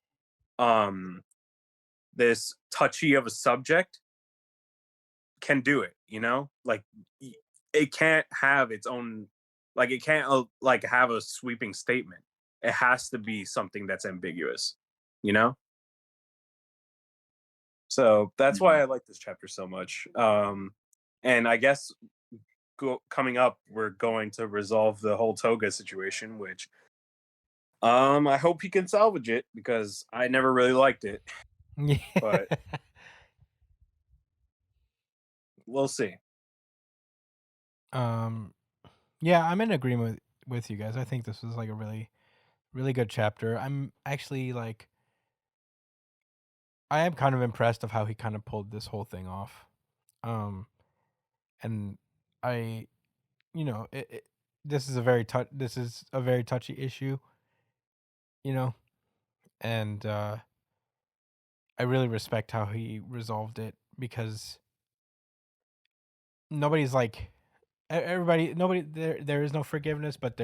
this touchy of a subject can do it, you know? Like it can't have its own, like it can't like have a sweeping statement. It has to be something that's ambiguous, you know? So that's why I like this chapter so much. And I guess coming up, we're going to resolve the whole Toga situation, which I hope he can salvage it because I never really liked it. Yeah. But we'll see. Yeah, I'm in agreement with you guys. I think this was like a really, really good chapter. I'm actually like, I am kind of impressed of how he kind of pulled this whole thing off. And I, this is a very touchy issue, and I really respect how he resolved it because nobody's like nobody there is no forgiveness, but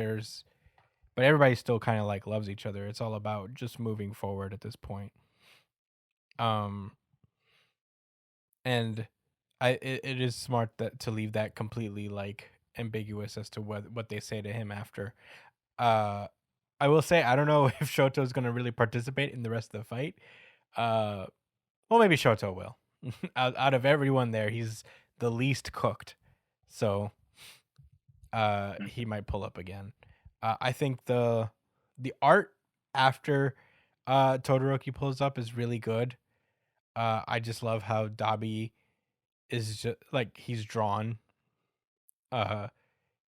everybody still kind of like loves each other. It's all about just moving forward at this point. And it is smart to leave that completely like ambiguous as to what they say to him after. I will say I don't know if Shoto's gonna really participate in the rest of the fight. Well, maybe Shoto will. out of everyone there, he's the least cooked, so he might pull up again. I think the art after Todoroki pulls up is really good. I just love how Dabi is just like he's drawn.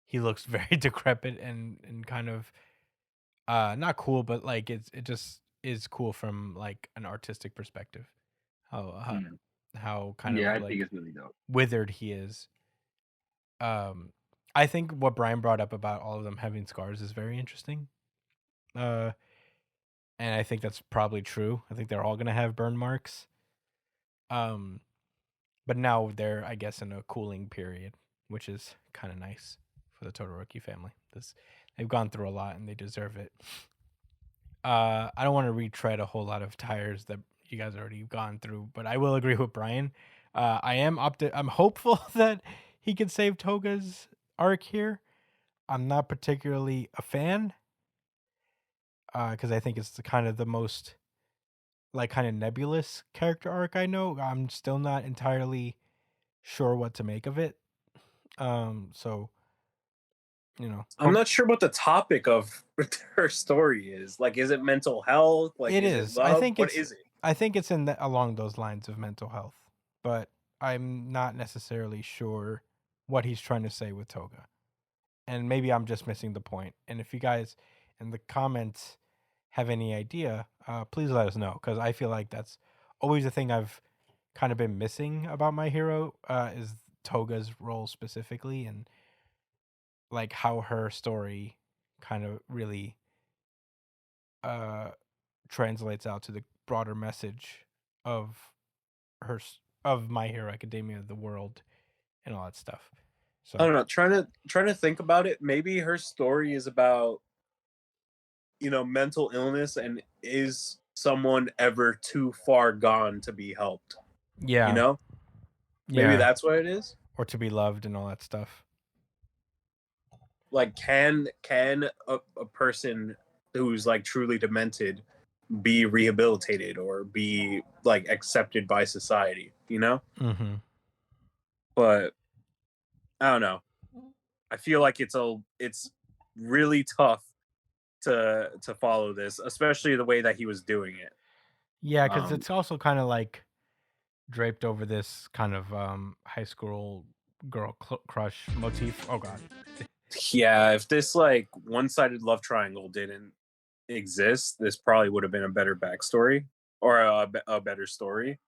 He looks very decrepit and kind of not cool, but like it just is cool from like an artistic perspective. How kind Yeah, I of like think it's really dope. withered he is. I think what Brian brought up about all of them having scars is very interesting. And I think that's probably true. I think they're all gonna have burn marks. But now they're, I guess, in a cooling period, which is kind of nice for the Todoroki family. They've gone through a lot and they deserve it. I don't want to retread a whole lot of tires that you guys already gone through, but I will agree with Brian. I'm hopeful that he can save Toga's arc here. I'm not particularly a fan because I think it's the most like kind of nebulous character arc I know. I'm still not entirely sure what to make of it. So I'm not sure what the topic of her story is. Like, is it mental health? Like, it is is. it love? I think What it's. is it? I think it's along those lines of mental health, but I'm not necessarily sure what he's trying to say with Toga, and maybe I'm just missing the point. And if you guys in the comments have any idea, please let us know because I feel like that's always the thing I've kind of been missing about My Hero is Toga's role specifically and like how her story kind of really translates out to the broader message of of My Hero Academia, the world, and all that stuff. So I don't know. Trying to think about it. Maybe her story is about, you know, mental illness, and is someone ever too far gone to be helped? yeah, You know, maybe yeah, that's what it is. or to be loved and all that stuff. like can a person who's like truly demented be rehabilitated or be like accepted by society, you know? Mm-hmm. But I don't know. I feel like it's really tough to follow this, especially the way that he was doing it. Yeah, because Um, it's also kind of like draped over this kind of high school girl crush motif. Oh God. Yeah, if this like one-sided love triangle didn't exist, this probably would have been a better backstory or a better story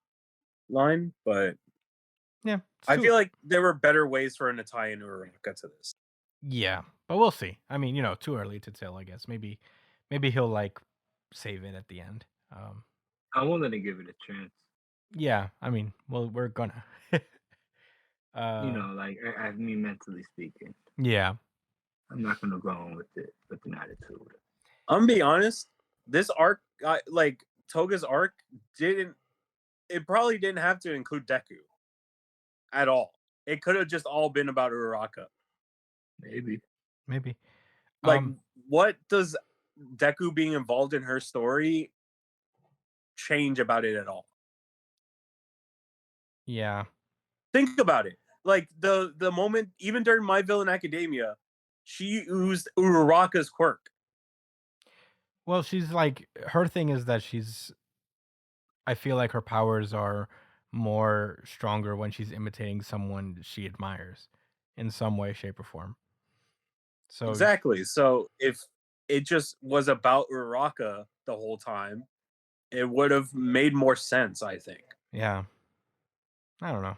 line. But Yeah, it's I too. feel like there were better ways for an Italian Uraraka to this. Yeah, but we'll see. I mean, too early to tell. I guess maybe he'll like save it at the end. I'm willing to give it a chance. Yeah, I mean, well, we're gonna. Like I mean, mentally speaking, Yeah. I'm not gonna go on with it with an attitude. I'm gonna be honest. This arc, like Toga's arc, it probably didn't have to include Deku at all. It could have just all been about Uraraka. Maybe. Like, what does Deku being involved in her story change about it at all? Yeah. Think about it. Like the moment, even during My Villain Academia, she used Uraraka's quirk. Well, she's like her thing is that I feel like her powers are more stronger when she's imitating someone she admires in some way, shape, or form. So Exactly. So if it just was about Uraraka the whole time, it would have made more sense, I think. yeah, I don't know.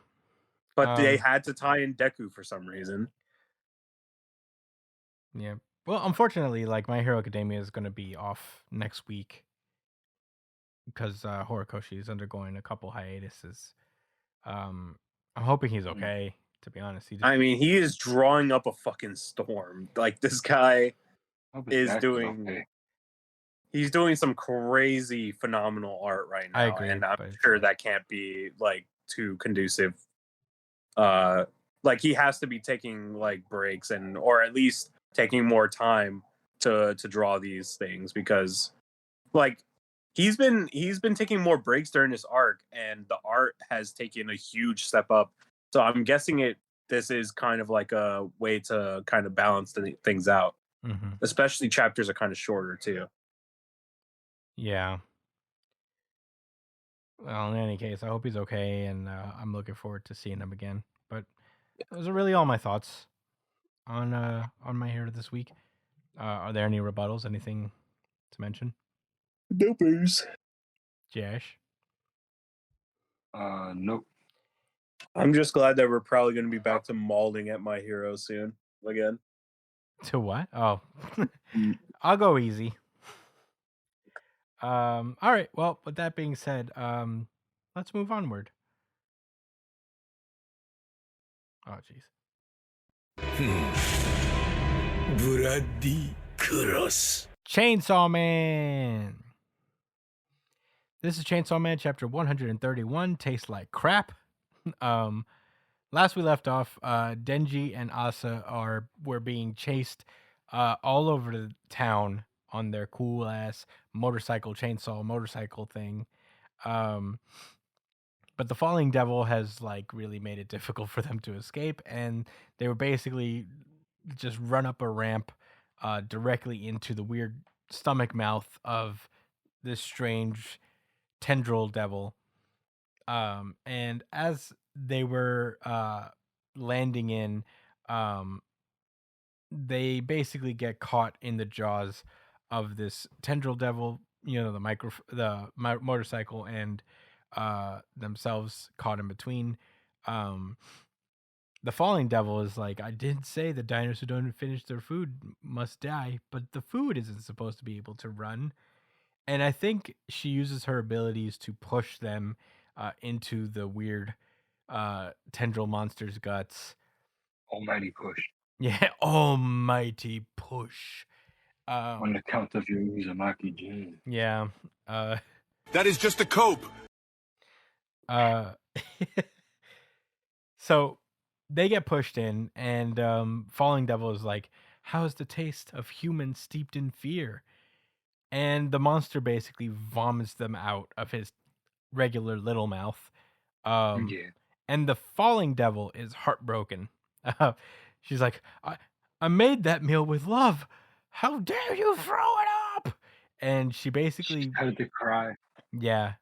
But they had to tie in Deku for some reason. Yeah. Well, unfortunately, like My Hero Academia is going to be off next week because Horikoshi is undergoing a couple hiatuses. I'm hoping he's okay. To be honest, I mean, he is drawing up a fucking storm. Like this guy is doing. Okay. He's doing some crazy, phenomenal art right now, I agree, and I'm sure that can't be like too conducive. Like he has to be taking like breaks or at least taking more time to draw these things because, like, he's been taking more breaks during this arc, and the art has taken a huge step up. So I'm guessing this is kind of like a way to kind of balance things out. Mm-hmm. Especially chapters are kind of shorter too. Yeah. Well, in any case, I hope he's okay, and I'm looking forward to seeing him again. But those are really all my thoughts on My Hero this week. Are there any rebuttals? Anything to mention? Dopers. Josh? Nope. I'm just glad that we're probably going to be back to mauling at My Hero soon again. To what? Oh, I'll go easy. All right. Well, with that being said, let's move onward. Oh, jeez. Bloody Cross. Chainsaw Man. This is Chainsaw Man, chapter 131. Tastes like crap. Last we left off, Denji and Asa were being chased all over the town on their cool ass chainsaw motorcycle thing. But the falling devil has like really made it difficult for them to escape, and they were basically just run up a ramp directly into the weird stomach mouth of this strange tendril devil. And as they were landing in, they basically get caught in the jaws of this tendril devil, the motorcycle, and themselves caught in between. The falling devil is like, I didn't say the diners who don't finish their food must die, but the food isn't supposed to be able to run. And I think she uses her abilities to push them into the weird tendril monster's guts. Almighty push. Yeah, almighty push. On the count of your Uzumaki Jin. Yeah. That is just a cope. So they get pushed in, and Falling Devil is like, How is the taste of humans steeped in fear? And the monster basically vomits them out of his regular little mouth. Yeah. And the falling devil is heartbroken. She's like, I made that meal with love. How dare you throw it up? And she She basically, started to cry. yeah,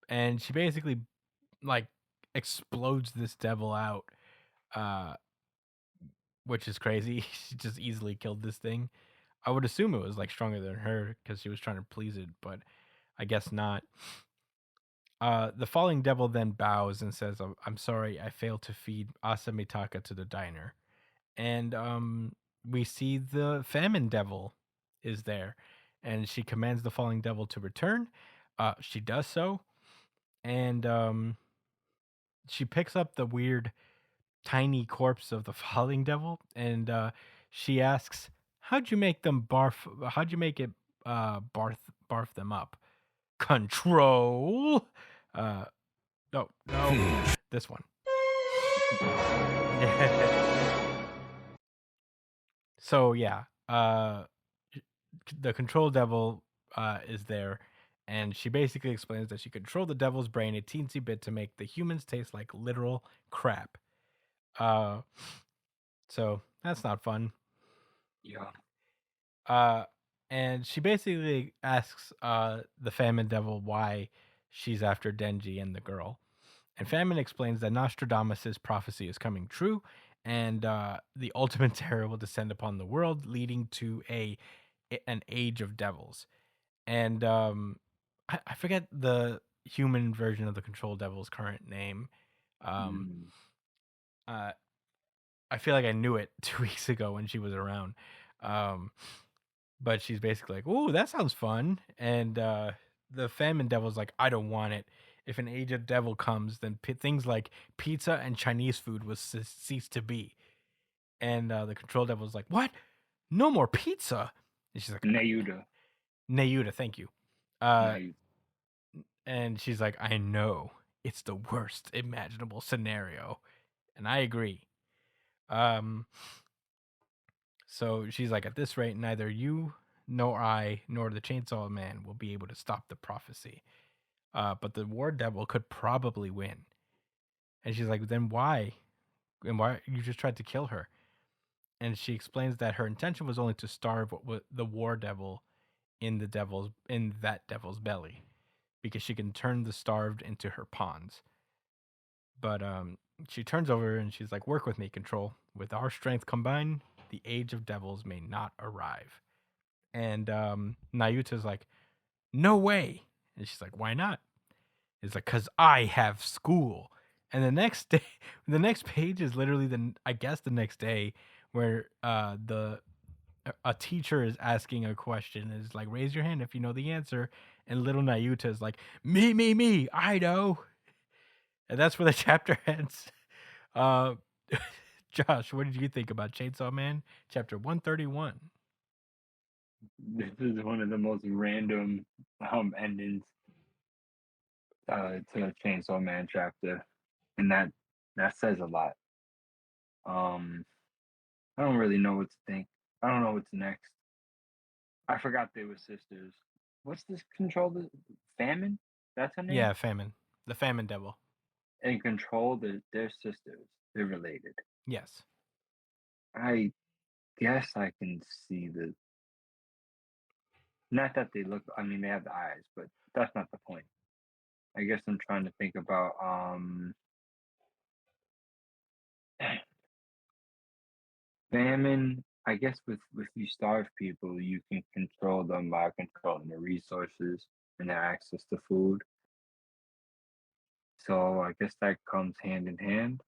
and she basically like explodes this devil out, uh, which is crazy. She just easily killed this thing. I would assume it was like stronger than her because she was trying to please it, but I guess not. The falling devil then bows and says, I'm sorry, I failed to feed Asamitaka to the diner. And we see the famine devil is there. And she commands the falling devil to return. She does so. And she picks up the weird tiny corpse of the falling devil. And she asks, how'd you make them barf? How'd you make it barf them up? Control. No, this one. So yeah, the control devil is there, and she basically explains that she controlled the devil's brain a teensy bit to make the humans taste like literal crap. Uh, so that's not fun. Yeah. And she basically asks the famine devil why she's after Denji and the girl. And Famine explains that Nostradamus' prophecy is coming true, and the ultimate terror will descend upon the world, leading to an age of devils. And I forget the human version of the Control Devil's current name. Mm. Uh, I feel like I knew it 2 weeks ago when she was around. But she's basically like, "Ooh, that sounds fun." And the Famine Devil's like, "I don't want it. If an age of devil comes, then things like pizza and Chinese food will cease to be." And the Control Devil's like, "What? No more pizza?" And she's like, Nayuda. "Nayuda, thank you." Uh, Nayuda. and she's like, "I know. It's the worst imaginable scenario." And I agree. So she's like, at this rate, neither you nor I nor the Chainsaw Man will be able to stop the prophecy. But the War Devil could probably win. And she's like, then why? And why you just tried to kill her? And she explains that her intention was only to starve the War Devil in that devil's belly, because she can turn the starved into her pawns. But she turns over and she's like, work with me, Control. With our strength combined, the age of devils may not arrive. And Nayuta's like, no way. And she's like, why not? It's like, because I have school. And the next day, the next page is literally the next day, where a teacher is asking a question. And it's like, raise your hand if you know the answer. And little Nayuta is like, me, I know. And that's where the chapter ends. Uh, Josh, what did you think about Chainsaw Man, chapter 131? This is one of the most random endings to the Chainsaw Man chapter, and that says a lot. I don't really know what to think. I don't know what's next. I forgot they were sisters. What's this Control? The Famine? That's her name. Yeah, Famine. The Famine Devil. And Control, they're sisters. They're related. Yes. I guess I can see the. Not that they look. I mean, they have the eyes, but that's not the point. I guess I'm trying to think about famine. I guess with you starve people, you can control them by controlling the resources and their access to food. So I guess that comes hand in hand.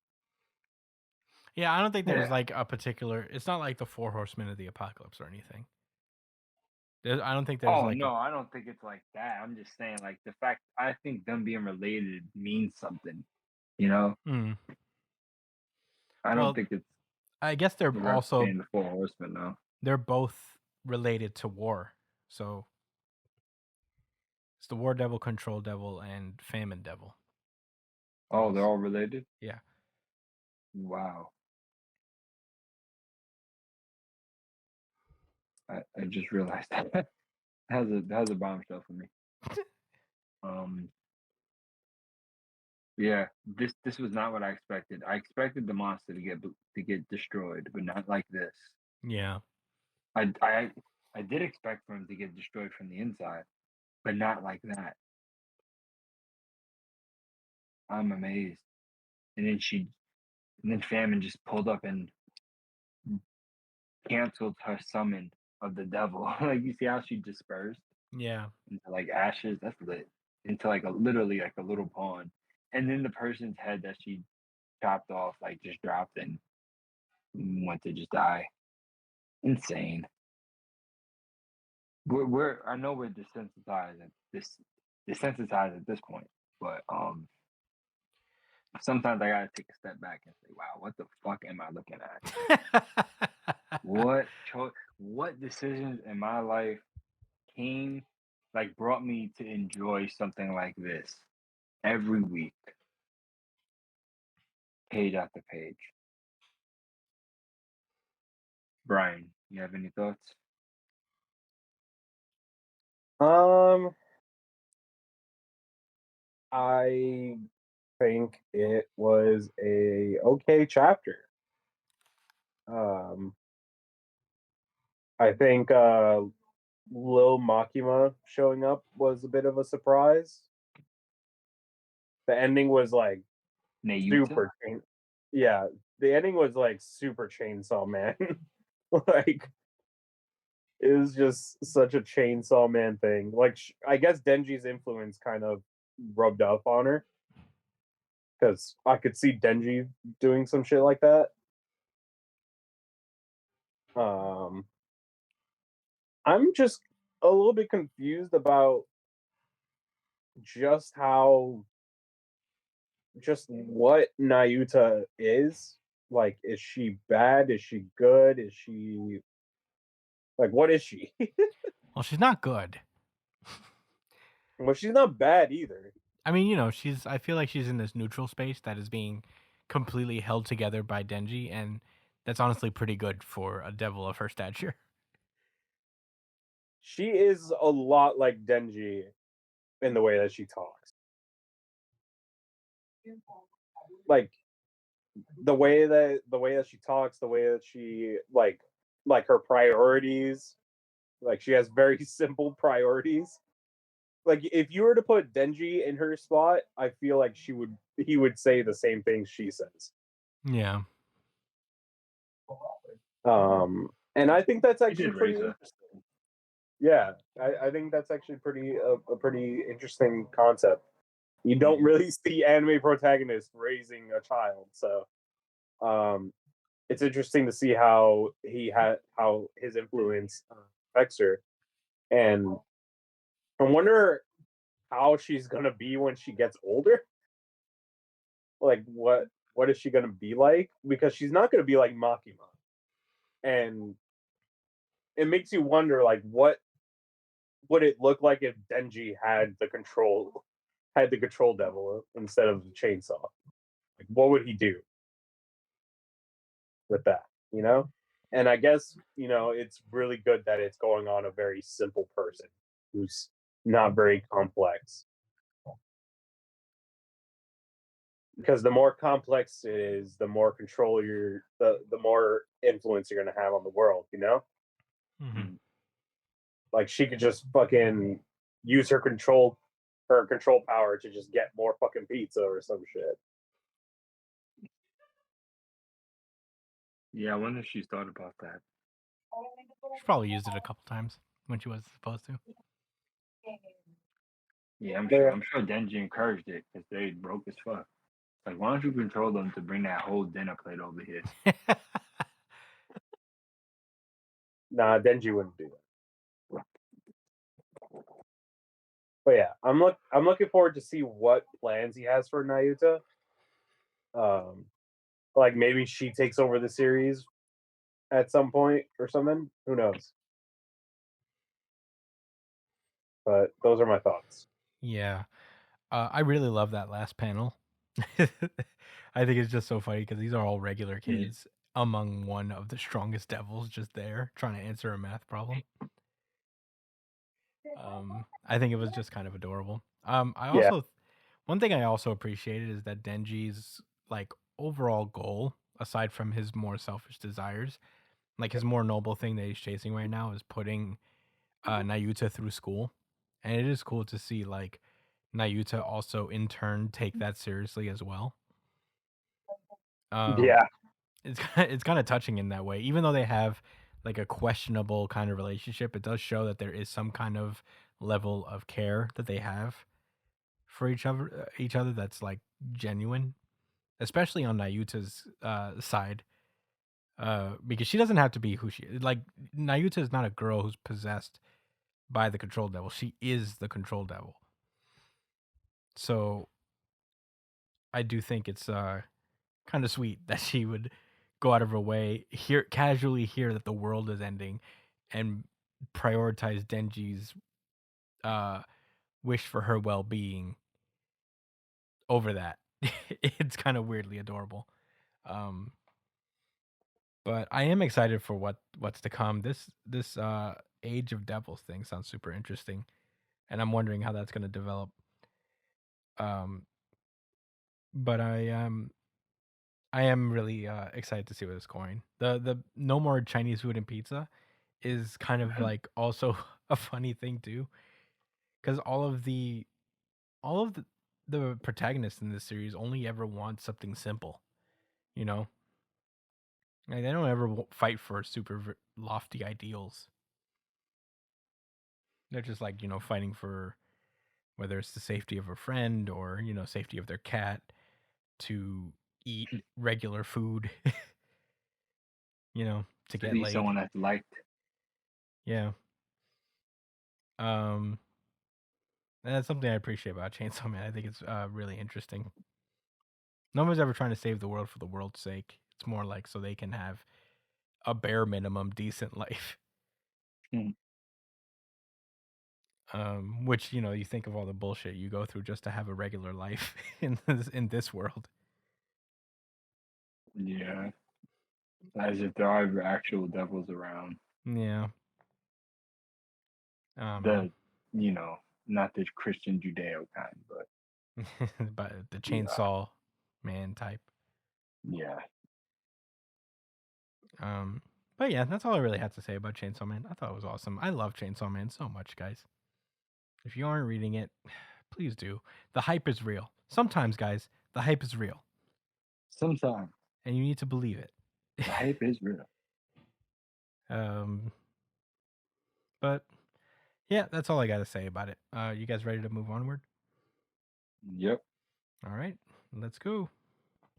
Yeah, I don't think there's Yeah. like a particular. It's not like the Four Horsemen of the Apocalypse or anything. I don't think there's Oh like. no, I don't think it's like that. I'm just saying, like the fact I think them being related means something. You know, I Well, don't think it's I guess they're also representing the Four Horsemen though. they're both related to war. So it's the War Devil, Control Devil, and Famine Devil. Oh, they're all related. Yeah. Wow. I just realized that has a bombshell for me. Yeah, this was not what I expected. I expected the monster to get destroyed, but not like this. Yeah. I did expect for him to get destroyed from the inside, but not like that. I'm amazed. And then Famine just pulled up and canceled her summon of the devil. Like you see how she dispersed Yeah. into like ashes? That's lit. Into like literally like a little pawn. And then the person's head that she chopped off like just dropped and went to just die. Insane. I know we're desensitized at this point, but sometimes I gotta take a step back and say, wow, what the fuck am I looking at? What decisions in my life brought me to enjoy something like this every week, page after page? Brian, you have any thoughts? I think it was a okay chapter. I think Lil Makima showing up was a bit of a surprise. The ending was like Nayuta? yeah, the ending was like super Chainsaw Man. Like it was just such a Chainsaw Man thing. Like I guess Denji's influence kind of rubbed off on her because I could see Denji doing some shit like that. I'm just a little bit confused about just what Nayuta is. Like, is she bad? Is she good? Is she like what is she? Well, she's not good. Well, she's not bad either. I mean, you know, I feel like she's in this neutral space that is being completely held together by Denji, and that's honestly pretty good for a devil of her stature. She is a lot like Denji in the way that she talks. Like the way that she talks, the way that she like her priorities. Like she has very simple priorities. Like if you were to put Denji in her spot, I feel like he would say the same things she says. Yeah. And I think that's actually did pretty raise her. interesting. Yeah, I think that's actually a pretty interesting concept. You don't really see anime protagonists raising a child, so it's interesting to see how how his influence affects her, and I wonder how she's gonna be when she gets older. Like what is she gonna be like? Because she's not gonna be like Makima, and it makes you wonder like what would it look like if Denji had the control devil instead of the chainsaw? Like what would he do with that? You know? And I guess, it's really good that it's going on a very simple person who's not very complex. Because the more complex it is, the more control the more influence you're gonna have on the world, you know? Mm-hmm. Like she could just fucking use her control power to just get more fucking pizza or some shit. Yeah, I wonder if she's thought about that. She probably used it a couple times when she was supposed to. Yeah, I'm sure. I'm sure Denji encouraged it because they broke as fuck. Like, why don't you control them to bring that whole dinner plate over here? Nah, Denji wouldn't do that. But yeah, I'm looking forward to see what plans he has for Nayuta. Like maybe she takes over the series at some point or something. Who knows? But those are my thoughts. Yeah. I really love that last panel. I think it's just so funny because these are all regular kids. among one of the strongest devils just there trying to answer a math problem. I think it was just kind of adorable. I also one thing I also appreciated is that Denji's like overall goal, aside from his more selfish desires, like his more noble thing that he's chasing right now is putting Nayuta through school. And it is cool to see like Nayuta also in turn take that seriously as well. Yeah. It's kind of touching in that way. Even though they have like a questionable kind of relationship, it does show that there is some kind of level of care that they have for each other that's like genuine, especially on Nayuta's side. Because she doesn't have to be who she is. Like Nayuta is not a girl who's possessed by the control devil. She is the control devil. So I do think it's kind of sweet that she would go out of her way, casually hear that the world is ending, and prioritize Denji's wish for her well-being over that. It's kind of weirdly adorable. But I am excited for what's to come. This Age of Devils thing sounds super interesting, and I'm wondering how that's going to develop. But I am really excited to see where it's going. The no more Chinese food and pizza is kind of like also a funny thing too, because all of the protagonists in this series only ever want something simple, you know. Like, they don't ever fight for super lofty ideals. They're just like, you know, fighting for whether it's the safety of a friend or, you know, safety of their cat to eat regular food, you know, to get Be laid. someone that's liked. Yeah. And that's something I appreciate about Chainsaw Man. I think it's really interesting. No one's ever trying to save the world for the world's sake. It's more like so they can have a bare minimum decent life. Which, you know, you think of all the bullshit you go through just to have a regular life in this world. Yeah. As if there are actual devils around. Yeah. You know, not the Christian Judeo kind, but but the Chainsaw Man type. Yeah. But yeah, that's all I really had to say about Chainsaw Man. I thought it was awesome. I love Chainsaw Man so much, guys. If you aren't reading it, please do. The hype is real. Sometimes, guys, the hype is real. Sometimes. And you need to believe it. The hype is real. But yeah, that's all I got to say about it. You guys ready to move onward? Yep. All right, let's go.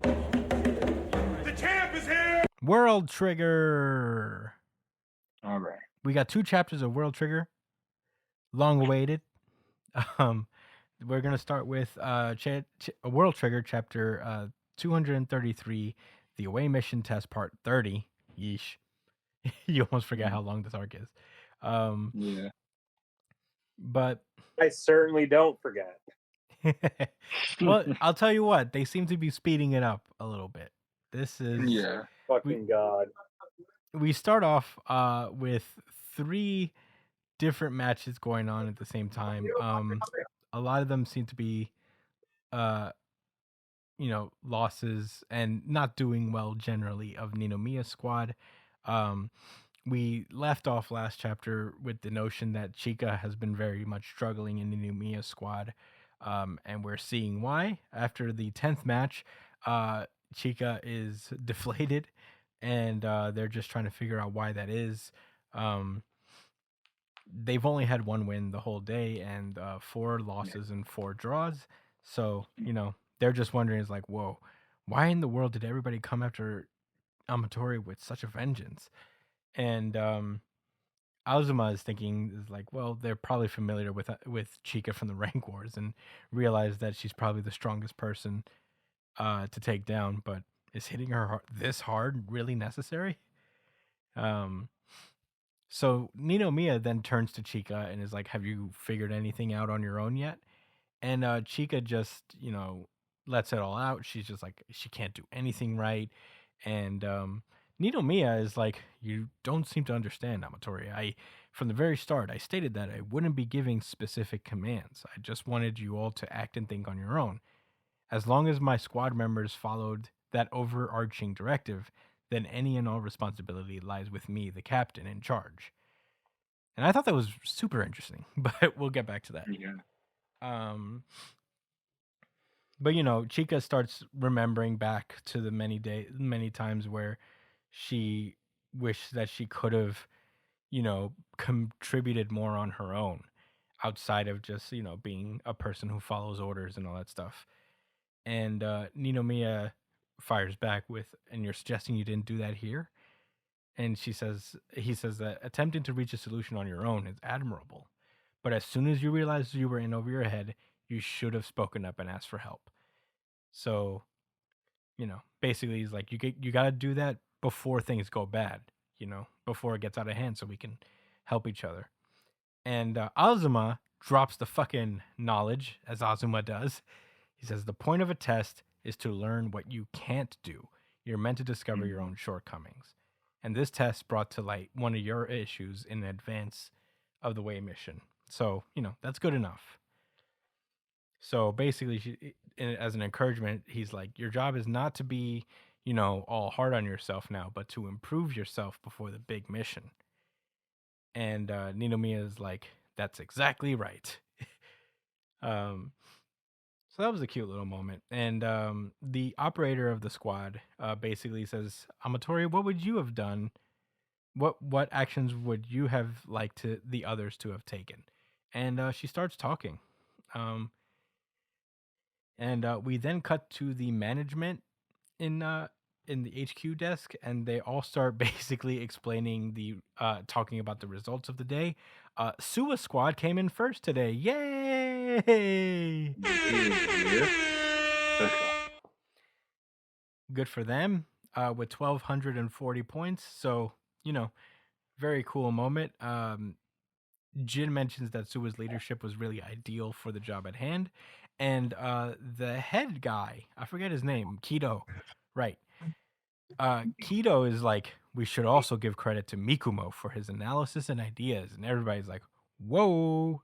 The champ is here! World Trigger. All right. We got 2 chapters of World Trigger. Long awaited. We're going to start with World Trigger chapter 233, The Away Mission Test Part 30. Yeesh. You almost forget how long this arc is. Yeah. But I certainly don't forget. well, I'll tell you what, they seem to be speeding it up a little bit. This is Fucking God. We start off with 3 different matches going on at the same time. A lot of them seem to be you know, losses and not doing well generally of Ninomiya's squad. We left off last chapter with the notion that Chika has been very much struggling in Ninomiya's squad. And we're seeing why. After the 10th match, Chika is deflated, and they're just trying to figure out why that is. They've only had 1 win the whole day and 4 losses and 4 draws. So, you know, they're just wondering, is like, whoa, why in the world did everybody come after Amatori with such a vengeance? And Azuma is thinking, is like, well, they're probably familiar with Chika from the rank wars and realize that she's probably the strongest person to take down. But is hitting her this hard really necessary? So Ninomiya then turns to Chika and is like, have you figured anything out on your own yet? And Chika just, you know, lets it all out. She's just like, she can't do anything right. And Ninomiya is like, you don't seem to understand, Amatori. From the very start, I stated that I wouldn't be giving specific commands. I just wanted you all to act and think on your own. As long as my squad members followed that overarching directive, then any and all responsibility lies with me, the captain, in charge. And I thought that was super interesting, but we'll get back to that. Yeah. But Chica starts remembering back to the many times where she wished that she could have, contributed more on her own, outside of just being a person who follows orders and all that stuff. And Ninomiya fires back with, "And you're suggesting you didn't do that here?" And he says that attempting to reach a solution on your own is admirable, but as soon as you realized you were in over your head, you should have spoken up and asked for help. So, basically, he's like, you got to do that before things go bad, before it gets out of hand, so we can help each other. And Azuma drops the fucking knowledge, as Azuma does. He says the point of a test is to learn what you can't do. You're meant to discover your own shortcomings. And this test brought to light one of your issues in advance of the way mission. So, that's good enough. So basically, as an encouragement, he's like, your job is not to be, all hard on yourself now, but to improve yourself before the big mission. And Ninomiya is like, that's exactly right. So that was a cute little moment. And the operator of the squad basically says, Amatori, what would you have done? What actions would you have liked the others to have taken? And she starts talking. And we then cut to the management in the HQ desk, and they all start basically explaining talking about the results of the day. Suwa Squad came in first today. Yay! Good for them. With 1,240 points. So, very cool moment. Jin mentions that Suwa's leadership was really ideal for the job at hand. And the head guy, I forget his name, Kido, right? Kido is like, we should also give credit to Mikumo for his analysis and ideas. And everybody's like, whoa.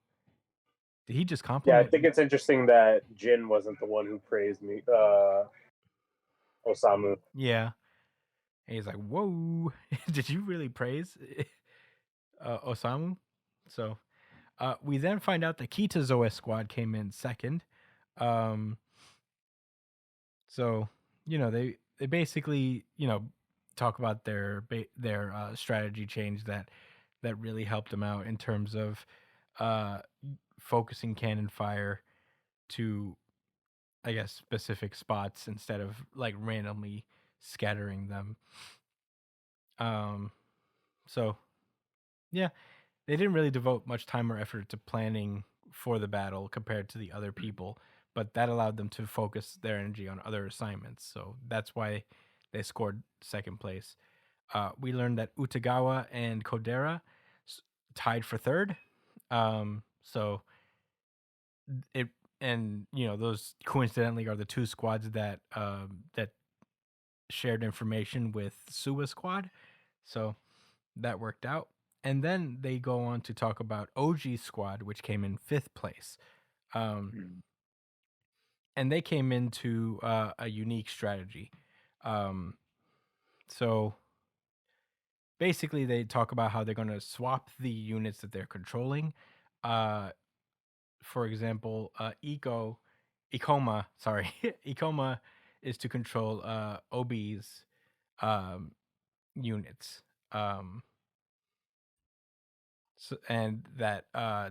Did he just Yeah, compliment? I think it's interesting that Jin wasn't the one who praised me, Osamu. Yeah. And he's like, whoa. Did you really praise Osamu? So we then find out the Kitazoe squad came in second. So, they basically, talk about their strategy change that really helped them out in terms of focusing cannon fire to, I guess, specific spots instead of like randomly scattering them. So yeah, they didn't really devote much time or effort to planning for the battle compared to the other people, but that allowed them to focus their energy on other assignments. So that's why they scored second place. We learned that Utagawa and Kodera tied for third. So it, and those coincidentally are the two squads that shared information with Suwa squad. So that worked out. And then they go on to talk about OG squad, which came in fifth place. And they came into a unique strategy. So basically, they talk about how they're going to swap the units that they're controlling. For example, Ikoma is to control OB's units. So, and that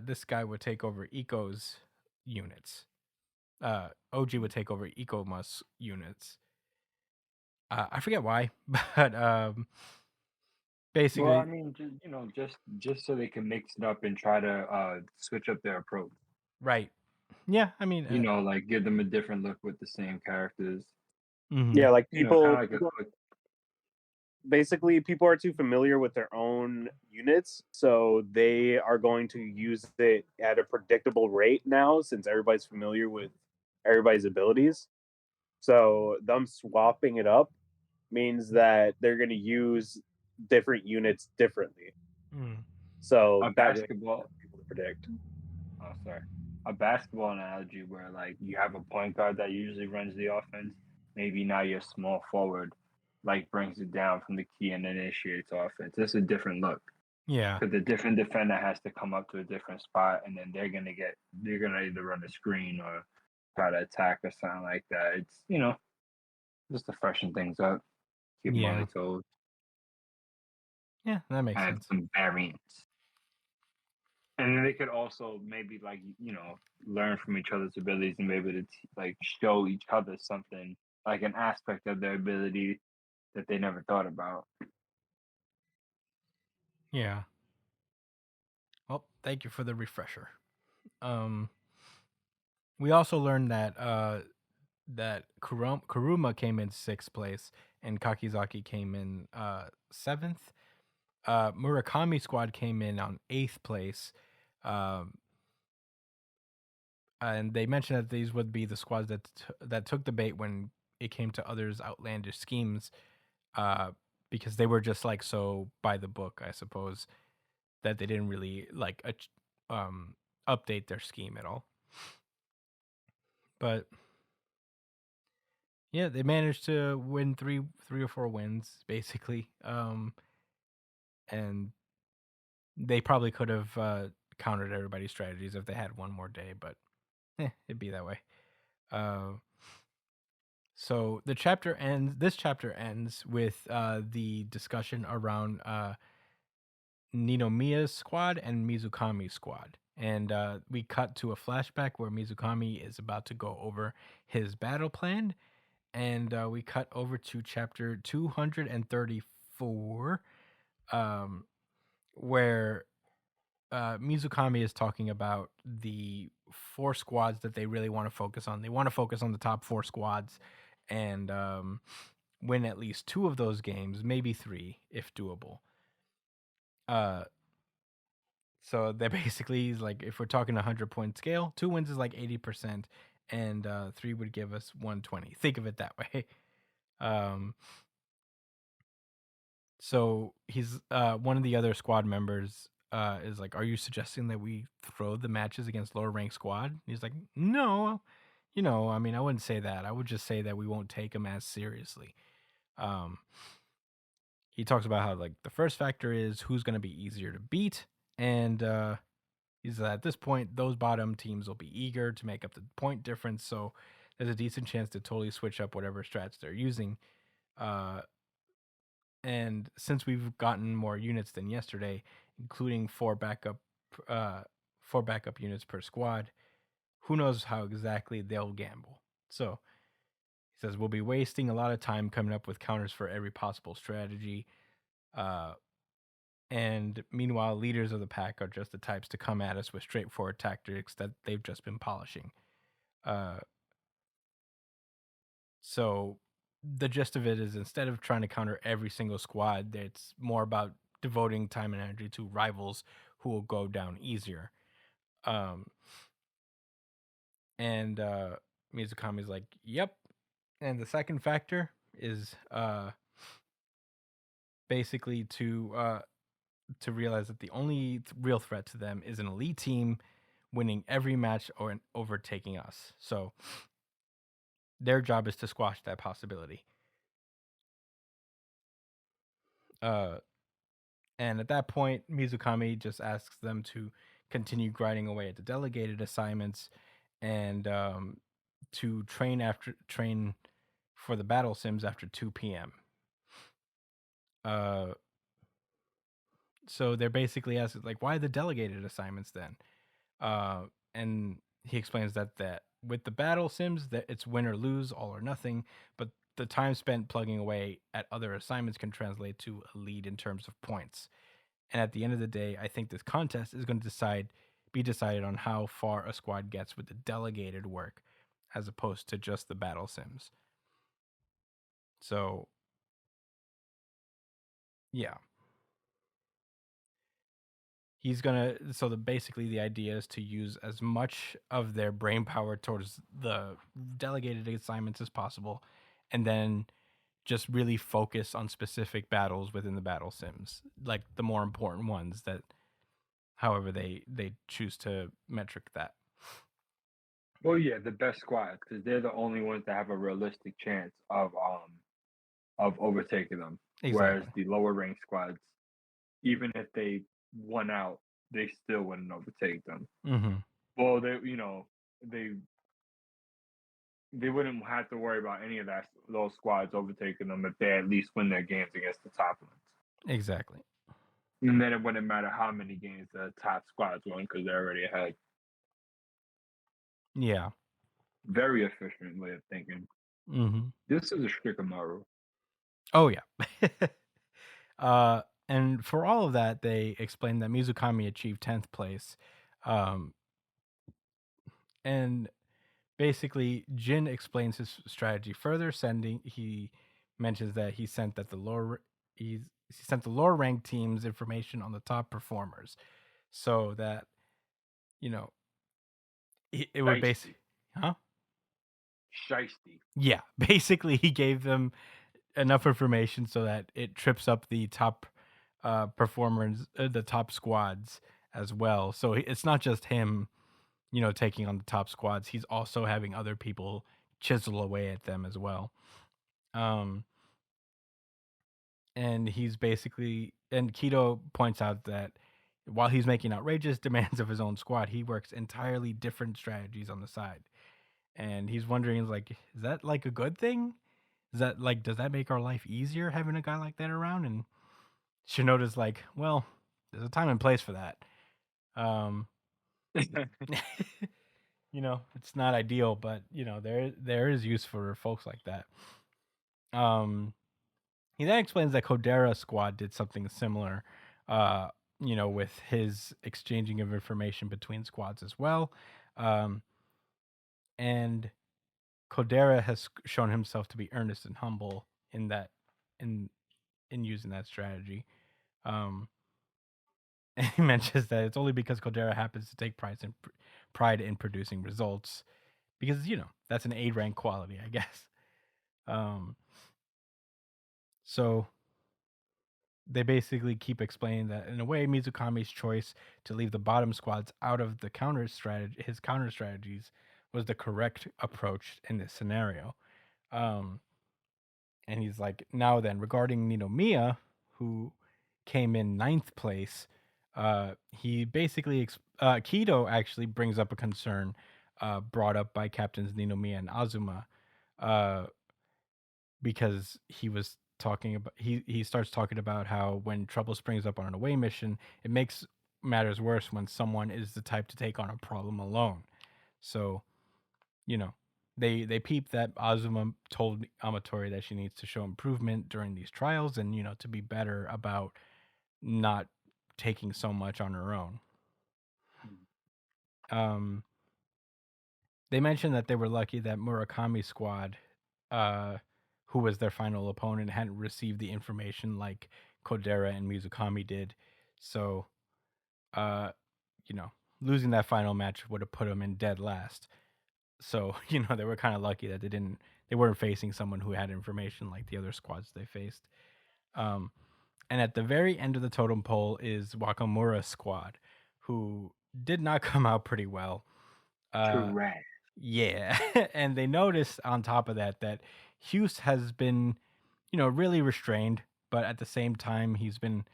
this guy would take over Eco's units. OG would take over Ikoma's units. I forget why, but basically, Well, I mean, just so they can mix it up and try to switch up their approach. Right. Yeah, I mean, Like give them a different look with the same characters. Yeah, like people, kinda like a quick. basically people are too familiar with their own units, so they are going to use it at a predictable rate now since everybody's familiar with everybody's abilities. So them swapping it up means that they're going to use different units differently. So A that way basketball. people to predict. Oh, sorry. A basketball analogy where like you have a point guard that usually runs the offense. Maybe now your small forward like brings it down from the key and initiates offense. It's a different look Yeah. because the different defender has to come up to a different spot, and then they're gonna either run a screen or try to attack or something like that. It's just to freshen things up, keep them on Yeah. their toes, Yeah, that makes add sense. some variance. And then they could also maybe learn from each other's abilities and maybe to like show each other something like an aspect of their ability that they never thought about. Yeah. Well, thank you for the refresher. We also learned that Kuruma came in 6th place and Kakizaki came in 7th. Murakami squad came in on 8th place. And they mentioned that these would be the squads that took the bait when it came to others' outlandish schemes, because they were just like so by the book, I suppose, that they didn't really like update their scheme at all. But yeah, they managed to win three or four wins basically, and they probably could have countered everybody's strategies if they had one more day, but it'd be that way. So this chapter ends with the discussion around Ninomiya's squad and Mizukami's squad. And we cut to a flashback where Mizukami is about to go over his battle plan. And we cut over to chapter 234, where Mizukami is talking about the 4 squads that they really want to focus on. They want to focus on the top 4 squads and win at least 2 of those games, maybe 3 if doable. So they basically, like, if we're talking 100-point scale, 2 wins is like 80%, and 3 would give us 120. Think of it that way. So he's one of the other squad members is like, "Are you suggesting that we throw the matches against lower ranked squad?" He's like, "No, I mean, I wouldn't say that. I would just say that we won't take them as seriously." He talks about how like the first factor is who's going to be easier to beat, and he says at this point those bottom teams will be eager to make up the point difference, so there's a decent chance to totally switch up whatever strats they're using. And since we've gotten more units than yesterday, including 4 backup units per squad, who knows how exactly they'll gamble. So he says we'll be wasting a lot of time coming up with counters for every possible strategy. And meanwhile, leaders of the pack are just the types to come at us with straightforward tactics that they've just been polishing. So the gist of it is instead of trying to counter every single squad, it's more about devoting time and energy to rivals who will go down easier. And Mizukami's like, "Yep." And the second factor is basically to realize that the only real threat to them is an elite team winning every match or overtaking us. So their job is to squash that possibility. And at that point, Mizukami just asks them to continue grinding away at the delegated assignments and to train for the battle sims after 2 p.m. So they're basically asking, like, why the delegated assignments then? And he explains that with the battle sims, that it's win or lose, all or nothing, but the time spent plugging away at other assignments can translate to a lead in terms of points. And at the end of the day, I think this contest is going to be decided on how far a squad gets with the delegated work as opposed to just the battle sims. So, yeah. Basically the idea is to use as much of their brain power towards the delegated assignments as possible, and then just really focus on specific battles within the battle sims, like the more important ones that, however they choose to metric that. Well, yeah, the best squads because they're the only ones that have a realistic chance of overtaking them. Whereas Exactly. the lower ranked squads, even if they won out, they still wouldn't overtake them. Mm-hmm. Well, they wouldn't have to worry about any of those squads overtaking them if they at least win their games against the top ones. Exactly. And then it wouldn't matter how many games the top squads won because they're already ahead. Yeah. Very efficient way of thinking. Mm-hmm. This is a Shikamaru. Oh yeah. And for all of that, they explained that Mizukami achieved 10th place. And basically, Jin explains his strategy further, he mentions that he sent the lower ranked teams information on the top performers, so that, you know, it would basically, huh? Shiesty. Yeah, basically he gave them enough information so that it trips up the top performers, the top squads as well. So it's not just him, taking on the top squads. He's also having other people chisel away at them as well. Um, and Keto points out that while he's making outrageous demands of his own squad, he works entirely different strategies on the side. And he's wondering, like, is that like a good thing? Does that make our life easier having a guy like that around? And Shinoda's like, well, there's a time and place for that. It's not ideal, but there is use for folks like that. He then explains that Kodera squad did something similar, with his exchanging of information between squads as well. And Kodera has shown himself to be earnest and humble in that, in using that strategy. And he mentions that it's only because Kodera happens to take pride in producing results, because that's an A rank quality, I guess. So they basically keep explaining that in a way, Mizukami's choice to leave the bottom squads out of the his counter strategies, was the correct approach in this scenario. And he's like, now then, regarding Ninomiya, who came in 9th place, he basically Kido actually brings up a concern brought up by Captains Ninomiya and Azuma, because he was talking about he starts talking about how when trouble springs up on an away mission, it makes matters worse when someone is the type to take on a problem alone. So, they peep that Azuma told Amatori that she needs to show improvement during these trials, and to be better about not taking so much on her own. They mentioned that they were lucky that Murakami's squad, who was their final opponent, hadn't received the information like Kodera and Mizukami did. So, losing that final match would have put them in dead last. So, they were kind of lucky that they weren't facing someone who had information like the other squads they faced. And at the very end of the totem pole is Wakamura's squad, who did not come out pretty well. Correct. Yeah. And they noticed on top of that Hughes has been, really restrained, but at the same time, he's been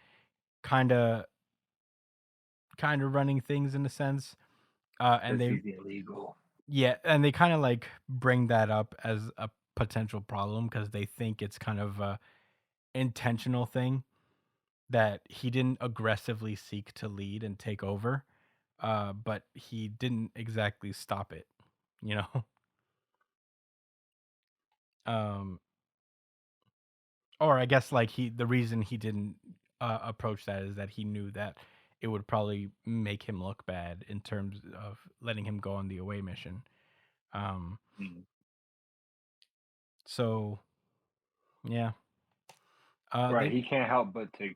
kind of running things in a sense. And he's illegal. Yeah, and they kind of like bring that up as a potential problem because they think it's kind of a intentional thing, that he didn't aggressively seek to lead and take over, but he didn't exactly stop it, you know. um, or I guess like the reason he didn't approach that is that he knew that it would probably make him look bad in terms of letting him go on the away mission. So yeah. Right, he can't help but to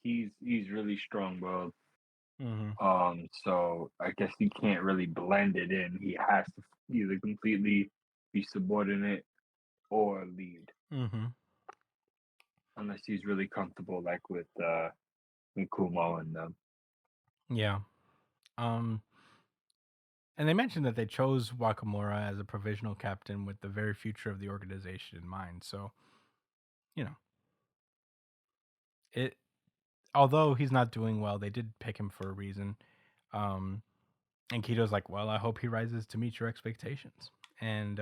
he's really strong, bro. So I guess he can't really blend it in. He has to either completely be subordinate or lead. unless he's really comfortable, like with Kumo and them. Yeah. And they mentioned that they chose Wakamura as a provisional captain with the very future of the organization in mind. So, you know, it. Although he's not doing well, they did pick him for a reason. And Kito's like, well, I hope he rises to meet your expectations. And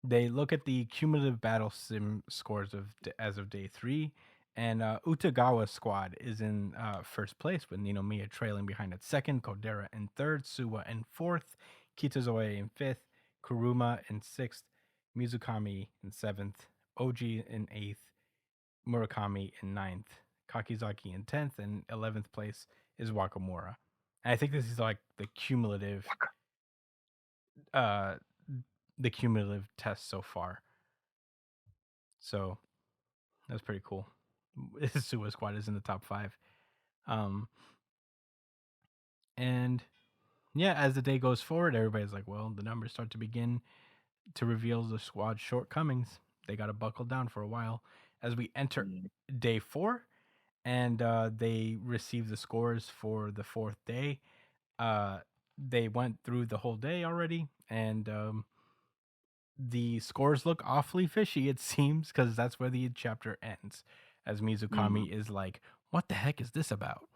they look at the cumulative battle sim scores as of day 3, and Utagawa's squad is in first place with Ninomiya trailing behind at second, Kodera in third, Suwa in fourth, Kitazoe in fifth, Kuruma in sixth, Mizukami in seventh, Oji in eighth, Murakami in ninth, Kakizaki in 10th, and 11th place is Wakamura. And I think this is like the cumulative test so far. So that's pretty cool. Suwa Squad is in the top 5. And yeah, as the day goes forward, everybody's like, well, the numbers start to begin to reveal the squad's shortcomings. They got to buckle down for a while as we enter day 4, and they receive the scores for the 4th day. They went through the whole day already, and the scores look awfully fishy, it seems, because that's where the chapter ends, as Mizukami is like, what the heck is this about?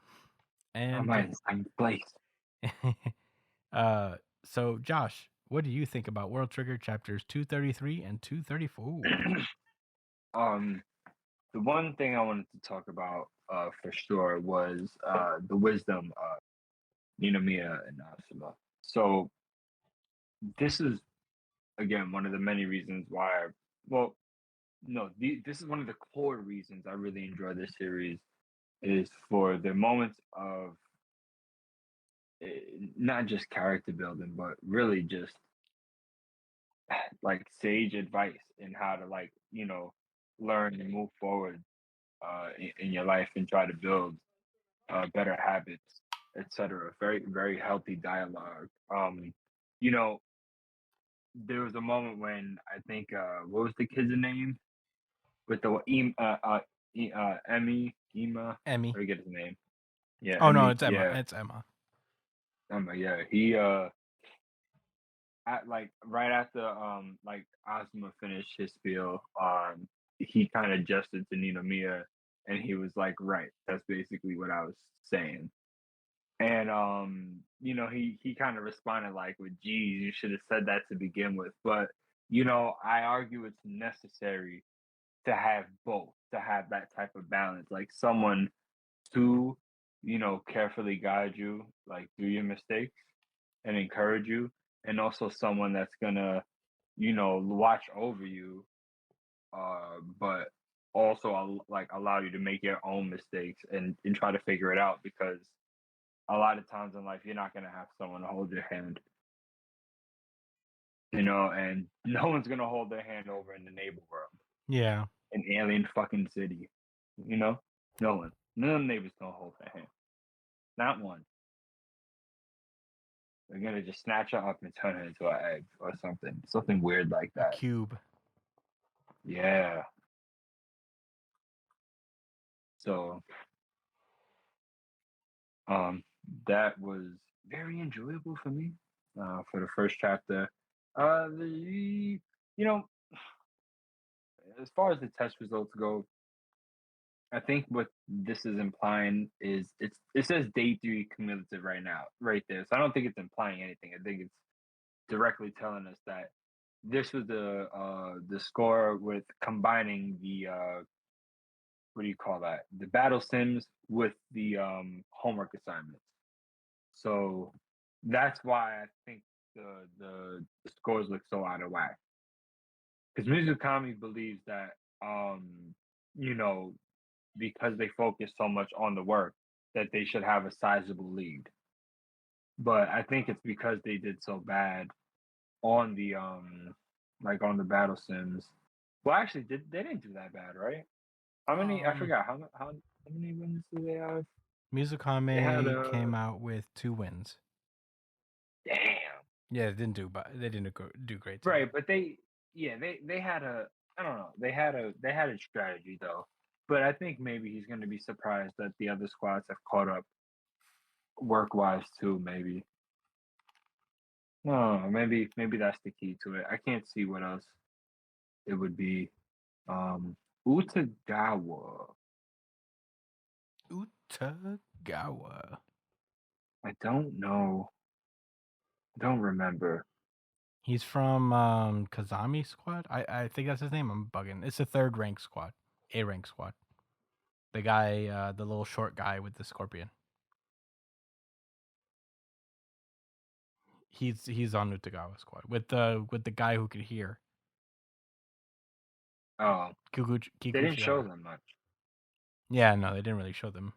And I'm in the same place. So Josh, what do you think about World Trigger chapters 233 and 234? The one thing I wanted to talk about for sure was the wisdom of Ninomiya and Asuma. So this is again one of the many reasons why this is one of the core reasons I really enjoy this series, is for the moments of not just character building, but really just like sage advice in how to, like, learn and move forward in your life and try to build better habits, etc. Very, very healthy dialogue. You know, there was a moment when I think what was the kid's name with the Ema? Emmy. I forget his name. Yeah. Oh, Emmy, no, it's Emma. Yeah. It's Emma. Emma. Yeah. He at like right after like Asuma finished his spiel, he kind of adjusted to Ninomiya, and he was like, right, that's basically what I was saying. And he kind of responded like with, geez, you should have said that to begin with. But I argue it's necessary to have both, to have that type of balance, like someone to carefully guide you like through your mistakes and encourage you, and also someone that's gonna watch over you, but also like allow you to make your own mistakes and try to figure it out, because a lot of times in life you're not gonna have someone to hold your hand, and no one's gonna hold their hand over in the neighbor world. Yeah. An alien fucking city, no one, none of the neighbors gonna hold their hand, not one. They're gonna just snatch her up and turn her into an egg or something weird like that. A cube. Yeah. So, that was very enjoyable for me, for the first chapter. As far as the test results go, I think what this is implying is it says day 3 cumulative right now, right there. So I don't think it's implying anything. I think it's directly telling us that this was the score with combining the what do you call that? The battle sims with the homework assignments. So that's why I think the scores look so out of whack. Because Mizukami believes that because they focus so much on the work, that they should have a sizable lead. But I think it's because they did so bad on the on the battle sims. Well, actually, they didn't do that bad, right? How many? I forgot how many wins do they have? Mizukami came out with 2 wins. Damn. Yeah, they didn't do great. Right, but they had I don't know. They had a strategy though, but I think maybe he's going to be surprised that the other squads have caught up work wise too. Maybe no, maybe that's the key to it. I can't see what else it would be. Utagawa. Utagawa. I don't know. I don't remember. He's from Kazami squad. I think that's his name. I'm bugging. It's a third rank squad, A rank squad. The guy, the little short guy with the scorpion. He's on Utagawa squad with the guy who could hear. Oh, Kikuchi. they didn't show them much. Yeah, no, they didn't really show them.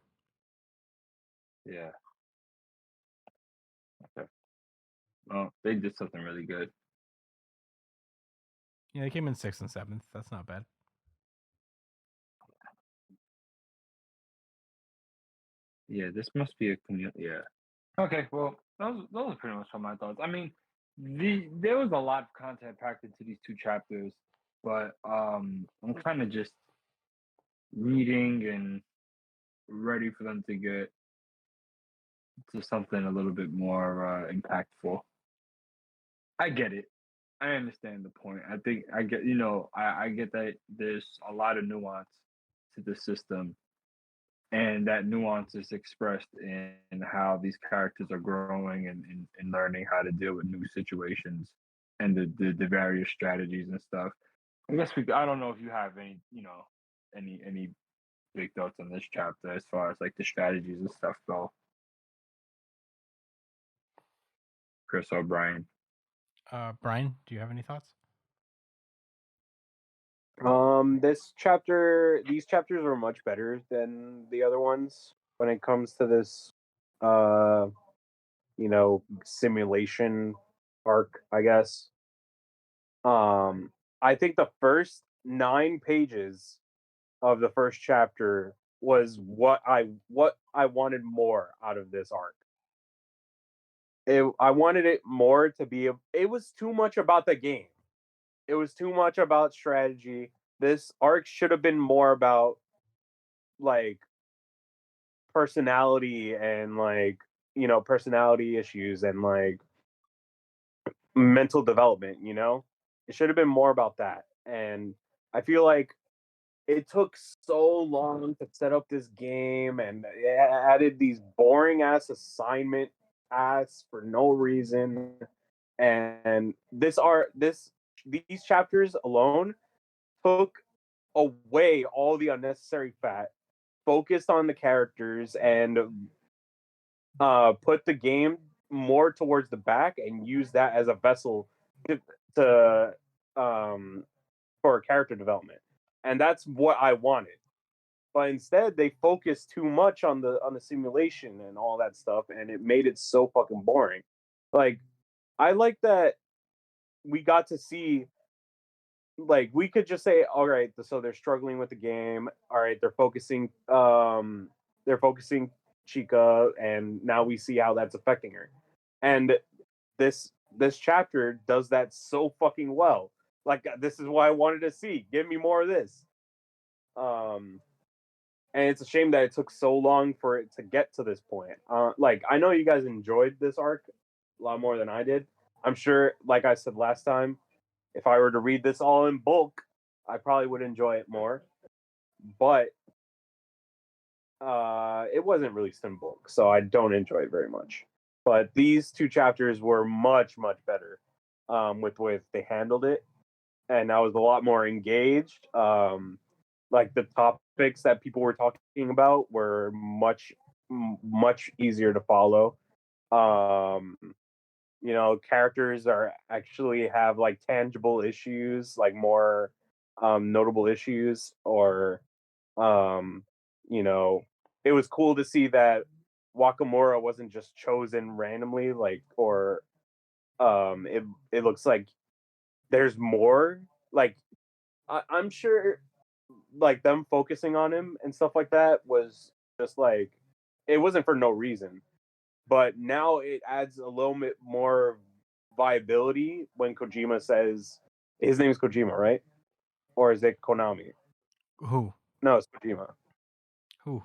Yeah. Okay. Well, they did something really good. Yeah, they came in 6th and 7th. That's not bad. Yeah, this must be a community. Yeah. Okay, well, those are pretty much all my thoughts. I mean, there was a lot of content packed into these 2 chapters, but I'm kind of just reading and ready for them to get to something a little bit more impactful. I get it. I understand the point. I think I get, I get that there's a lot of nuance to the system, and that nuance is expressed in how these characters are growing and learning how to deal with new situations and the various strategies and stuff. I don't know if you have any, any big thoughts on this chapter as far as like the strategies and stuff go. Chris O'Brien. Brian, do you have any thoughts? These chapters are much better than the other ones when it comes to this, simulation arc, I guess. I think the first 9 pages of the first chapter was what I wanted more out of this arc. I wanted it more to be. It was too much about the game. It was too much about strategy. This arc should have been more about like personality and personality issues and like mental development. It should have been more about that. And I feel like it took so long to set up this game and it added these boring ass assignment tasks for no reason. And these chapters alone took away all the unnecessary fat, focused on the characters, and put the game more towards the back and use that as a vessel to for character development. And that's what I wanted. But instead, they focused too much on the simulation and all that stuff, and it made it so fucking boring. Like, I like that we got to see, like, we could just say, all right, so they're struggling with the game. All right, they're focusing Chica, and now we see how that's affecting her. And this chapter does that so fucking well. Like, this is what I wanted to see. Give me more of this. And it's a shame that it took so long for it to get to this point. Like, I know you guys enjoyed this arc a lot more than I did. I'm sure, like I said last time, if I were to read this all in bulk, I probably would enjoy it more. But it wasn't released in bulk, so I don't enjoy it very much. But these 2 chapters were much, much better with the way they handled it. And I was a lot more engaged. Like the topics that people were talking about were much easier to follow. Characters are actually have like tangible issues, like more notable issues, or it was cool to see that Wakamura wasn't just chosen randomly, like, or it looks like there's more. Like, I'm sure like them focusing on him and stuff like that was just like, it wasn't for no reason. But now it adds a little bit more viability when Kojima says, his name is Kojima, right? or is it Konami? Who? No, it's Kojima. Who?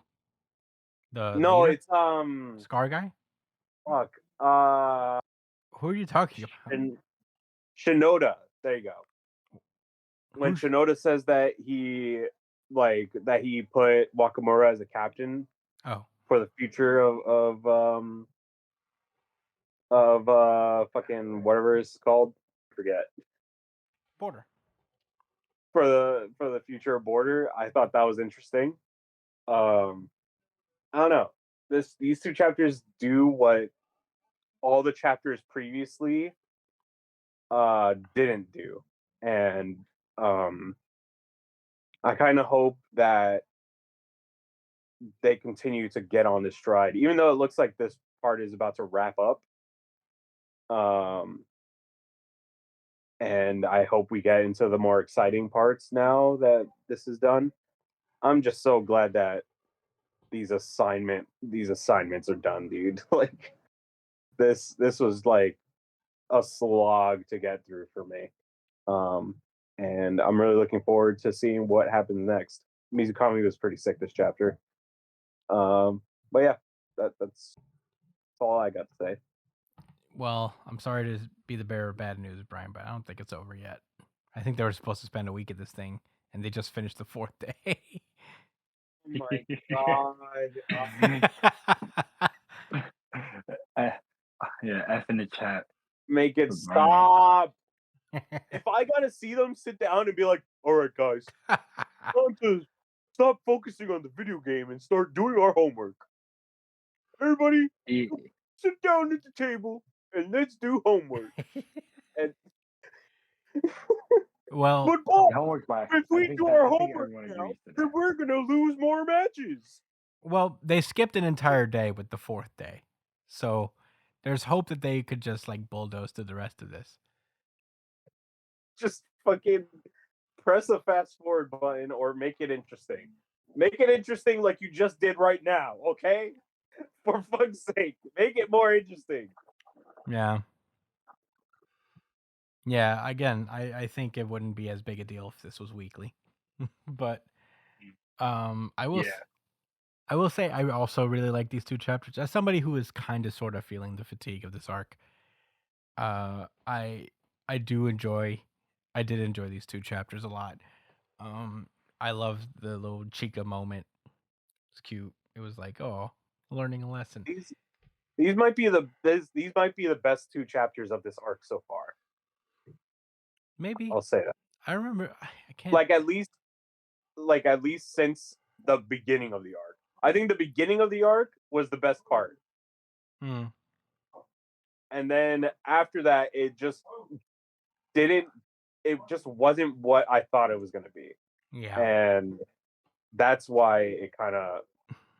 The No, leader? it's Scar guy? fuck. Who are you talking about? Shinoda. There you go. When Who's- Shinoda says that he put Wakamura as a captain Oh, for the future of fucking whatever it's called, forget. Border. For the future of Border, I thought that was interesting. I don't know. These two chapters do what all the chapters previously didn't do. And I kind of hope that they continue to get on this stride, even though it looks like this part is about to wrap up. And I hope we get into the more exciting parts now that this is done. I'm just so glad that these assignments are done, dude. Like this was like a slog to get through for me. And I'm really looking forward to seeing what happens next. Mizukami was pretty sick this chapter. But yeah, that's all I got to say. Well, I'm sorry to be the bearer of bad news, Brian, but I don't think it's over yet. I think they were supposed to spend a week at this thing, and they just finished the 4th day. Oh my god. Yeah, F in the chat. Make it For stop. If I gotta see them sit down and be like, all right, guys, time to stop focusing on the video game and start doing our homework. Everybody, sit down at the table and let's do homework. And Well, but Paul, homework by if we do our homework now, then we're gonna lose more matches. well, they skipped an entire day with the 4th day. So there's hope that they could just like bulldoze to the rest of this. Just fucking press a fast forward button or make it interesting. Make it interesting like you just did right now, okay? For fuck's sake, make it more interesting. Yeah. Yeah, again, I think it wouldn't be as big a deal if this was weekly. But I will Yeah. I will say I also really like these two chapters. As somebody who is kind of sort of feeling the fatigue of this arc, I did enjoy these two chapters a lot. I loved the little Chica moment. It's cute. It was like, oh, learning a lesson. These might be the best two chapters of this arc so far. Maybe I'll say that. I remember. I can't. Like at least since the beginning of the arc. I think the beginning of the arc was the best part. Hmm. And then after that, it just wasn't what I thought it was going to be. Yeah. And that's why it kind of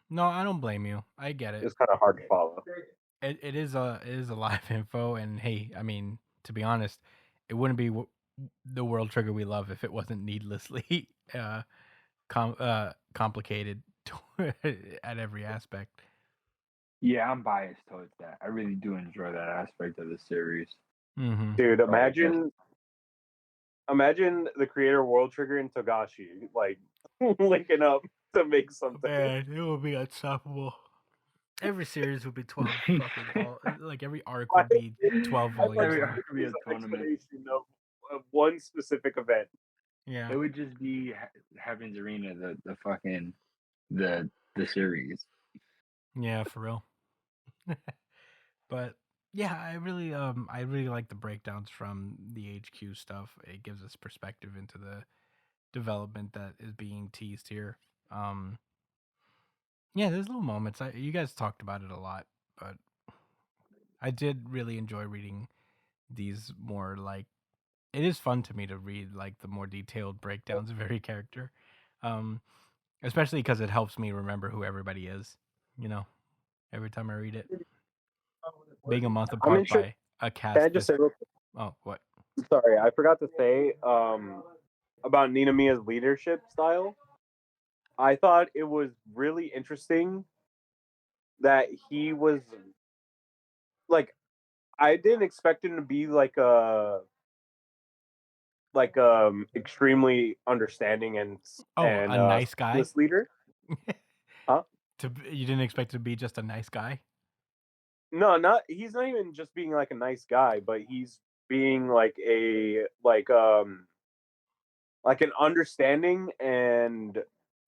No, I don't blame you. I get it. is kind of hard to follow. It is a lot of info, and hey, I mean, to be honest, it wouldn't be the World Trigger we love if it wasn't needlessly complicated at every aspect. Yeah, I'm biased towards that. I really do enjoy that aspect of the series. Mm-hmm. Dude, imagine the creator of World Trigger and Togashi like linking up to make something. Man, it would be unstoppable. Every series would be 12 fucking like every arc would be 12 volumes. Every long. arc would be a tournament. Of one specific event. Yeah. It would just be Heaven's Arena, the fucking the series. Yeah, for real. But yeah, I really like the breakdowns from the HQ stuff. It gives us perspective into the development that is being teased here. Yeah, there's little moments. You guys talked about it a lot, but I did really enjoy reading these more like it is fun to me to read like the more detailed breakdowns of every character. Especially because it helps me remember who everybody is, you know, every time I read it. Being a month apart by a cast. Can I just say real quick? Oh, what? Sorry, I forgot to say about Ninamiya's leadership style. I thought it was really interesting that he was like, I didn't expect him to be like a like extremely understanding and a nice guy. selfless leader. Huh? You didn't expect to be just a nice guy? No, not he's not even just being like a nice guy, but he's being like like an understanding and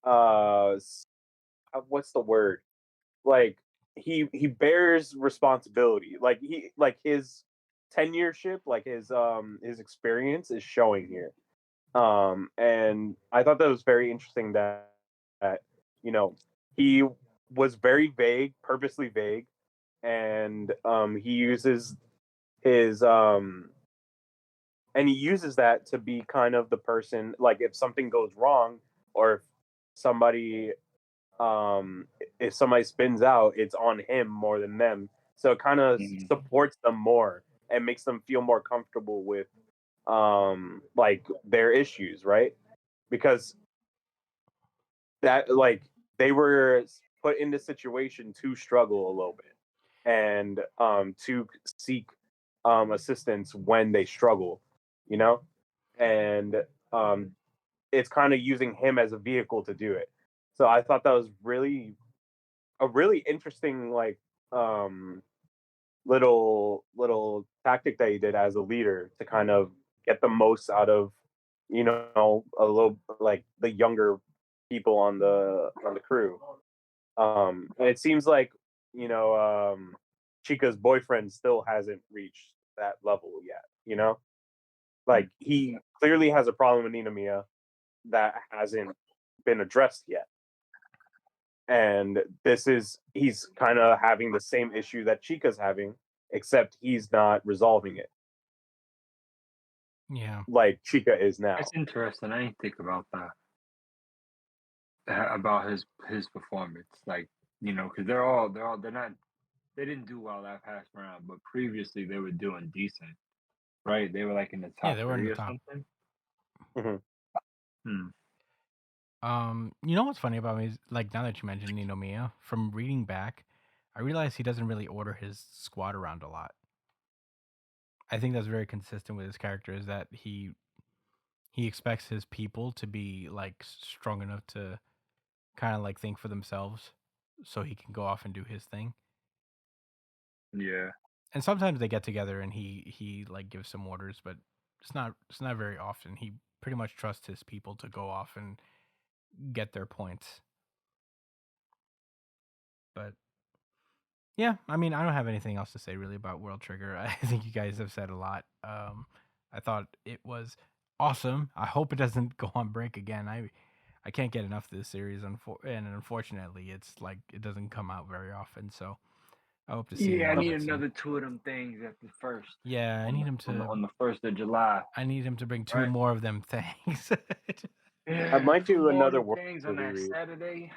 what's the word? Like he bears responsibility. Like his tenureship, like his experience is showing here. And I thought that was very interesting that you know he was very vague, purposely vague, and he uses his and he uses that to be kind of the person, like if something goes wrong or somebody um if somebody spins out, it's on him more than them, so it kind of supports them more and makes them feel more comfortable with like their issues, right? Because that like they were put in this situation to struggle a little bit and to seek assistance when they struggle, you know? And it's kind of using him as a vehicle to do it. So I thought that was a really interesting like little tactic that he did as a leader to kind of get the most out of a little like the younger people on the crew. And it seems like Chica's boyfriend still hasn't reached that level yet, like he clearly has a problem with Ninomiya that hasn't been addressed yet. And he's kind of having the same issue that Chica's having, except he's not resolving it. Yeah. Like Chica is now. It's interesting. I didn't think about that. About his performance, like because they didn't do well that past round, but previously they were doing decent, right? They were like in the top they were in three the or top. something. You know what's funny about me is, like, now that you mentioned Ninomiya, from reading back, I realized he doesn't really order his squad around a lot. I think that's very consistent with his character, is that he expects his people to be like strong enough to kind of like think for themselves so he can go off and do his thing. Yeah. And sometimes they get together and he like gives some orders, but it's not very often. He pretty much trusts his people to go off and get their points. But yeah, I mean, I don't have anything else to say really about World Trigger. I think you guys have said a lot. I thought it was awesome. I hope it doesn't go on break again. I can't get enough of this series, and unfortunately, it's like it doesn't come out very often. So I hope to see. Yeah, I more need of it another soon. 2 of them things at the first. Yeah, I need him to on the 1st of July. I need him to bring 2 Right. more of them things. I might do another World things on that reread. Saturday.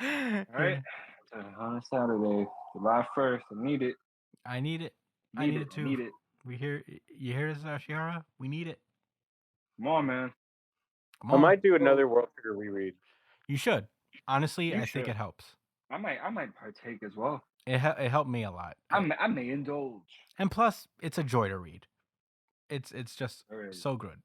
Right? On a Saturday, July 1st. I need it. I need it. I need it too. Need it. You hear this, Shiara? We need it. Come on, man. Come on. I might do another World Trigger reread. You should. Honestly, You I think should. it helps. I might partake as well. It helped me a lot. I may indulge. And plus, it's a joy to read. It's just so good.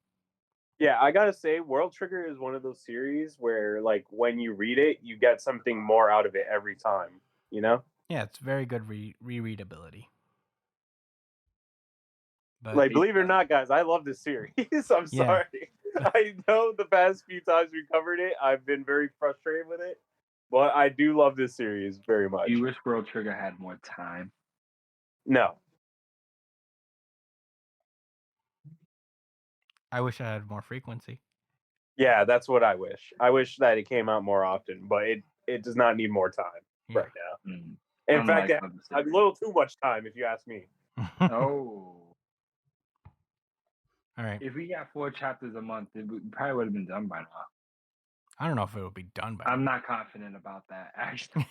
Yeah, I gotta say, World Trigger is one of those series where, like, when you read it, you get something more out of it every time. You know? Yeah, it's very good rereadability. But like, believe it or not, guys, I love this series. I'm sorry. I know the past few times we covered it, I've been very frustrated with it, but I do love this series very much. You wish World Trigger had more time? No. I wish I had more frequency. Yeah, that's what I wish. I wish that it came out more often, but it does not need more time right now. In fact, it has a little too much time, if you ask me. Oh. All right. If we got 4 chapters a month, it probably would have been done by now. I don't know if it will be done by now. I'm not confident about that, actually.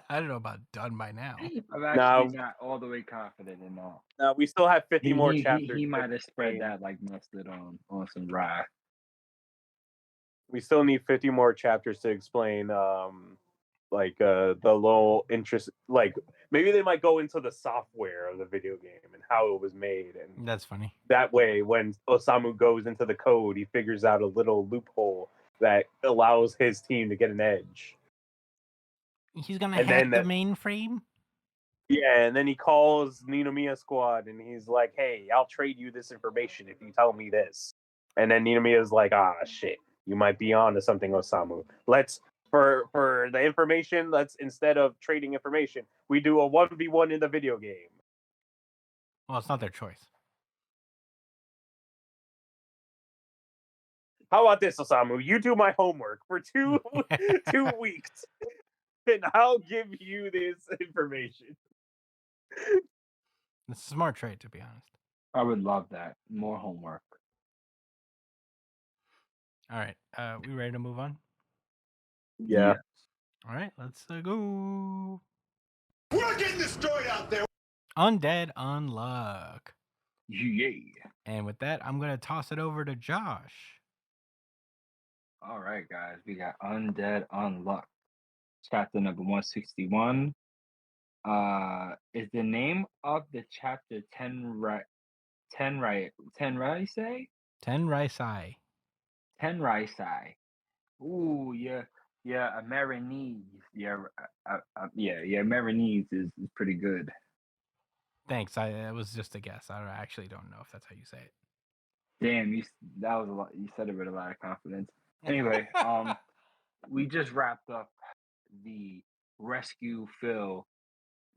I don't know about done by now. I'm actually not all the way confident in that. No, we still have 50 more chapters. He might have spread that like mustard on some rye. We still need 50 more chapters to explain like the little interest, like maybe they might go into the software of the video game and how it was made, and That's funny. that way when Osamu goes into the code, he figures out a little loophole that allows his team to get an edge. He's gonna And hack then the mainframe. Yeah, and then he calls Ninomiya Squad and he's like, "Hey, I'll trade you this information if you tell me this." And then Ninomiya's like, "Ah, shit, you might be on to something, Osamu. Let's for the information. Let's instead of trading information, we do a 1v1 in the video game." Well, it's not their choice. How about this, Osamu? You do my homework for 2 weeks, and I'll give you this information. It's a smart trade, to be honest. I would love that. More homework. All right, we ready to move on? Yeah. All right, let's go. We're getting this story out there. Undead Unluck. Yeah. And with that, I'm gonna toss it over to Josh. All right, guys. We got Undead Unluck. Chapter number 161. Is the name of the chapter 10 right? 10 right? 10 right? Say Tenraisai. 10 right side. Ooh, yeah, yeah. A Marinese. Yeah, yeah. Marinese is pretty good. Thanks. It was just a guess. I actually don't know if that's how you say it. Damn, that was a lot. You said it with a lot of confidence. Anyway, we just wrapped up the rescue Phil,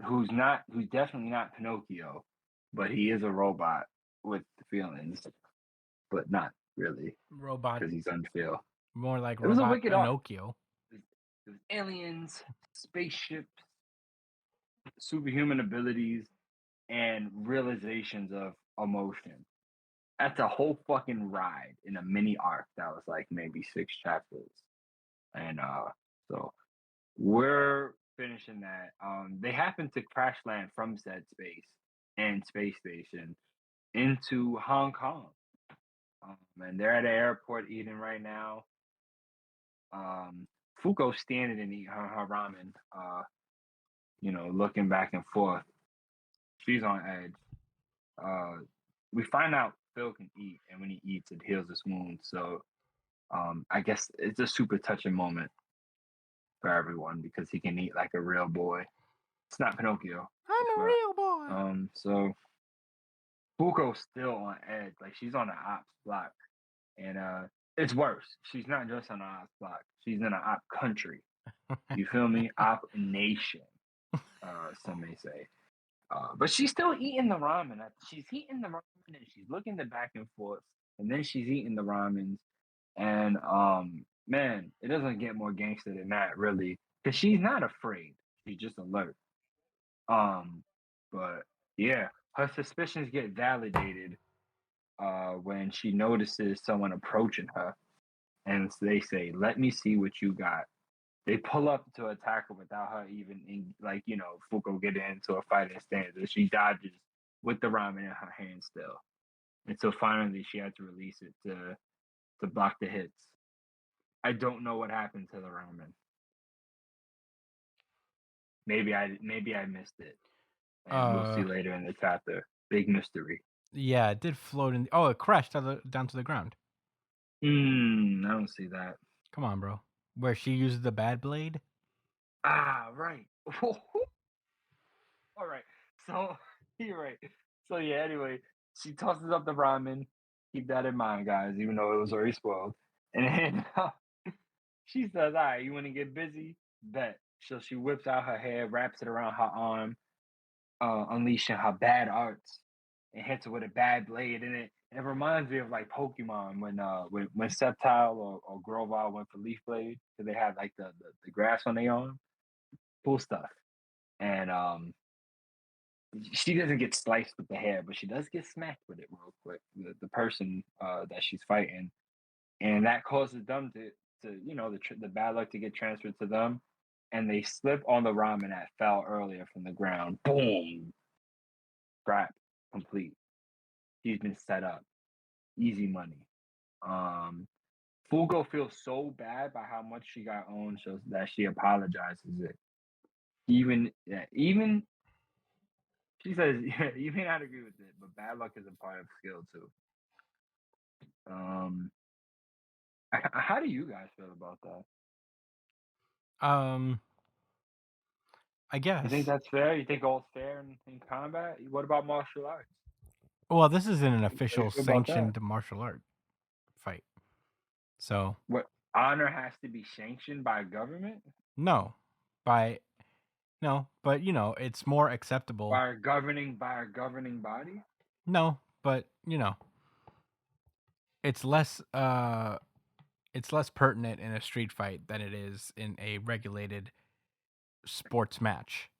who's definitely not Pinocchio, but he is a robot with feelings, but not really Robot. because he's unfeel. More like It was a Robot wicked arc. Pinocchio. It was aliens, spaceships, superhuman abilities, and realizations of emotion. That's a whole fucking ride in a mini arc that was like maybe 6 chapters. And so we're finishing that. They happen to crash land from said space and space station into Hong Kong. And they're at an airport eating right now. Fuko's standing and eating her ramen, looking back and forth. She's on edge. We find out Phil can eat, and when he eats, it heals his wounds. So I guess it's a super touching moment for everyone because he can eat like a real boy. It's not Pinocchio. I'm a real boy. So Fuko's still on edge. Like she's on the ops block. And it's worse. She's not just on an ops block. She's in an op country. You feel me? Op nation, some may say. But she's still eating the ramen. She's eating the ramen and she's looking the back and forth. And then she's eating the ramens. And man, it doesn't get more gangster than that, really. Because she's not afraid. She's just alert. But yeah, her suspicions get validated when she notices someone approaching her. And they say, "Let me see what you got." They pull up to attack her without her even, Fuko getting into a fighting stance. And she dodges with the ramen in her hand still. And so finally she had to release it to block the hits. I don't know what happened to the ramen. Maybe I missed it. And we'll see later in the chapter. Big mystery. Yeah, it did float in. Oh, it crashed down to the ground. I don't see that. Come on, bro. Where she uses the bad blade? Ah, right. All right. So you're right. So yeah. Anyway, she tosses up the ramen. Keep that in mind, guys. Even though it was already spoiled. And then she says, "All right, you want to get busy? Bet." So she whips out her hair, wraps it around her arm, unleashing her bad arts, and hits her with a bad blade in it. And it reminds me of like Pokemon when Sceptile or Grovyle went for Leaf Blade, because they had like the grass on their arm. Cool stuff. And she doesn't get sliced with the hair, but she does get smacked with it real quick. The person that she's fighting, and that causes them to the bad luck to get transferred to them, and they slip on the ramen that fell earlier from the ground. Boom, scrap complete. He's been set up. Easy money. Fugo feels so bad by how much she got owned, so that she apologizes it. Even she says, yeah, you may not agree with it, but bad luck is a part of skill too. How do you guys feel about that? I You guess. think that's fair? You think all's fair in combat? What about martial arts? Well, this isn't an How do official you feel about that? sanctioned martial art fight. So What honor has to be sanctioned by a government? no, but it's more acceptable. By a governing body? No, but it's less pertinent in a street fight than it is in a regulated sports match.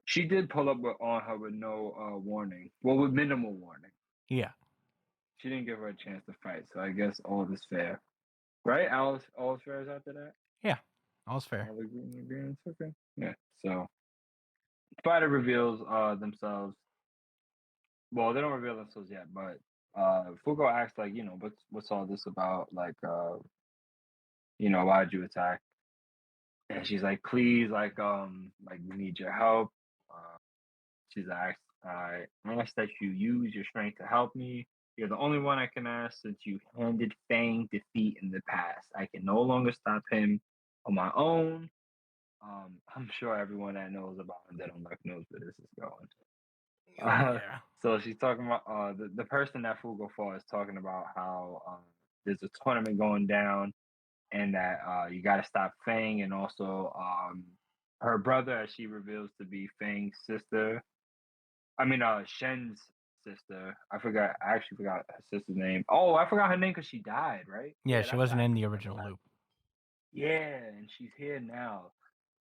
She did pull up on her with no warning. Well, with minimal warning. Yeah. She didn't give her a chance to fight, so I guess all is fair. Right? All is fair is after that? Yeah. All's fair. All agreements? Okay. Yeah. So fighter reveals themselves. Well, they don't reveal themselves yet, but Fugo asks like, what's all this about? Like why'd you attack? And she's like, please, like we need your help. She's asked, I ask that you use your strength to help me. You're the only one I can ask since you handed Fang defeat in the past. I can no longer stop him on my own. I'm sure everyone that knows about Undead Unluck knows where this is going. Yeah. So she's talking about the person that Fugo fought is talking about how there's a tournament going down and that you got to stop Fang, and also her brother, as she reveals to be Fang's sister. I mean, Shen's sister. I actually forgot her sister's name. Oh, I forgot her name because she died, right? Yeah, she that's wasn't what in the happened. original loop. Yeah, and she's here now.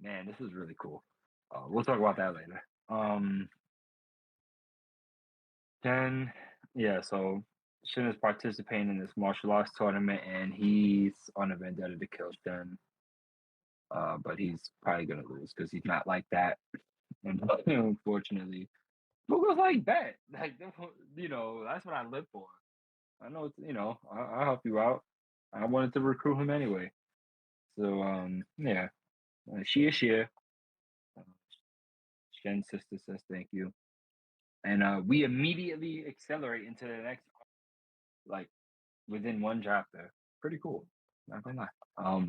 Man, this is really cool. We'll talk about that later. Then, yeah, so Shin is participating in this martial arts tournament, and he's on a vendetta to kill Shin. But he's probably gonna lose because he's not like that. And unfortunately, Fugo's like that. Like, that's what I live for. I know it's, I'll help you out. I wanted to recruit him anyway. So, yeah, she is here. Shen's sister says thank you. And we immediately accelerate into the next, like, within one chapter. Pretty cool. Not gonna lie.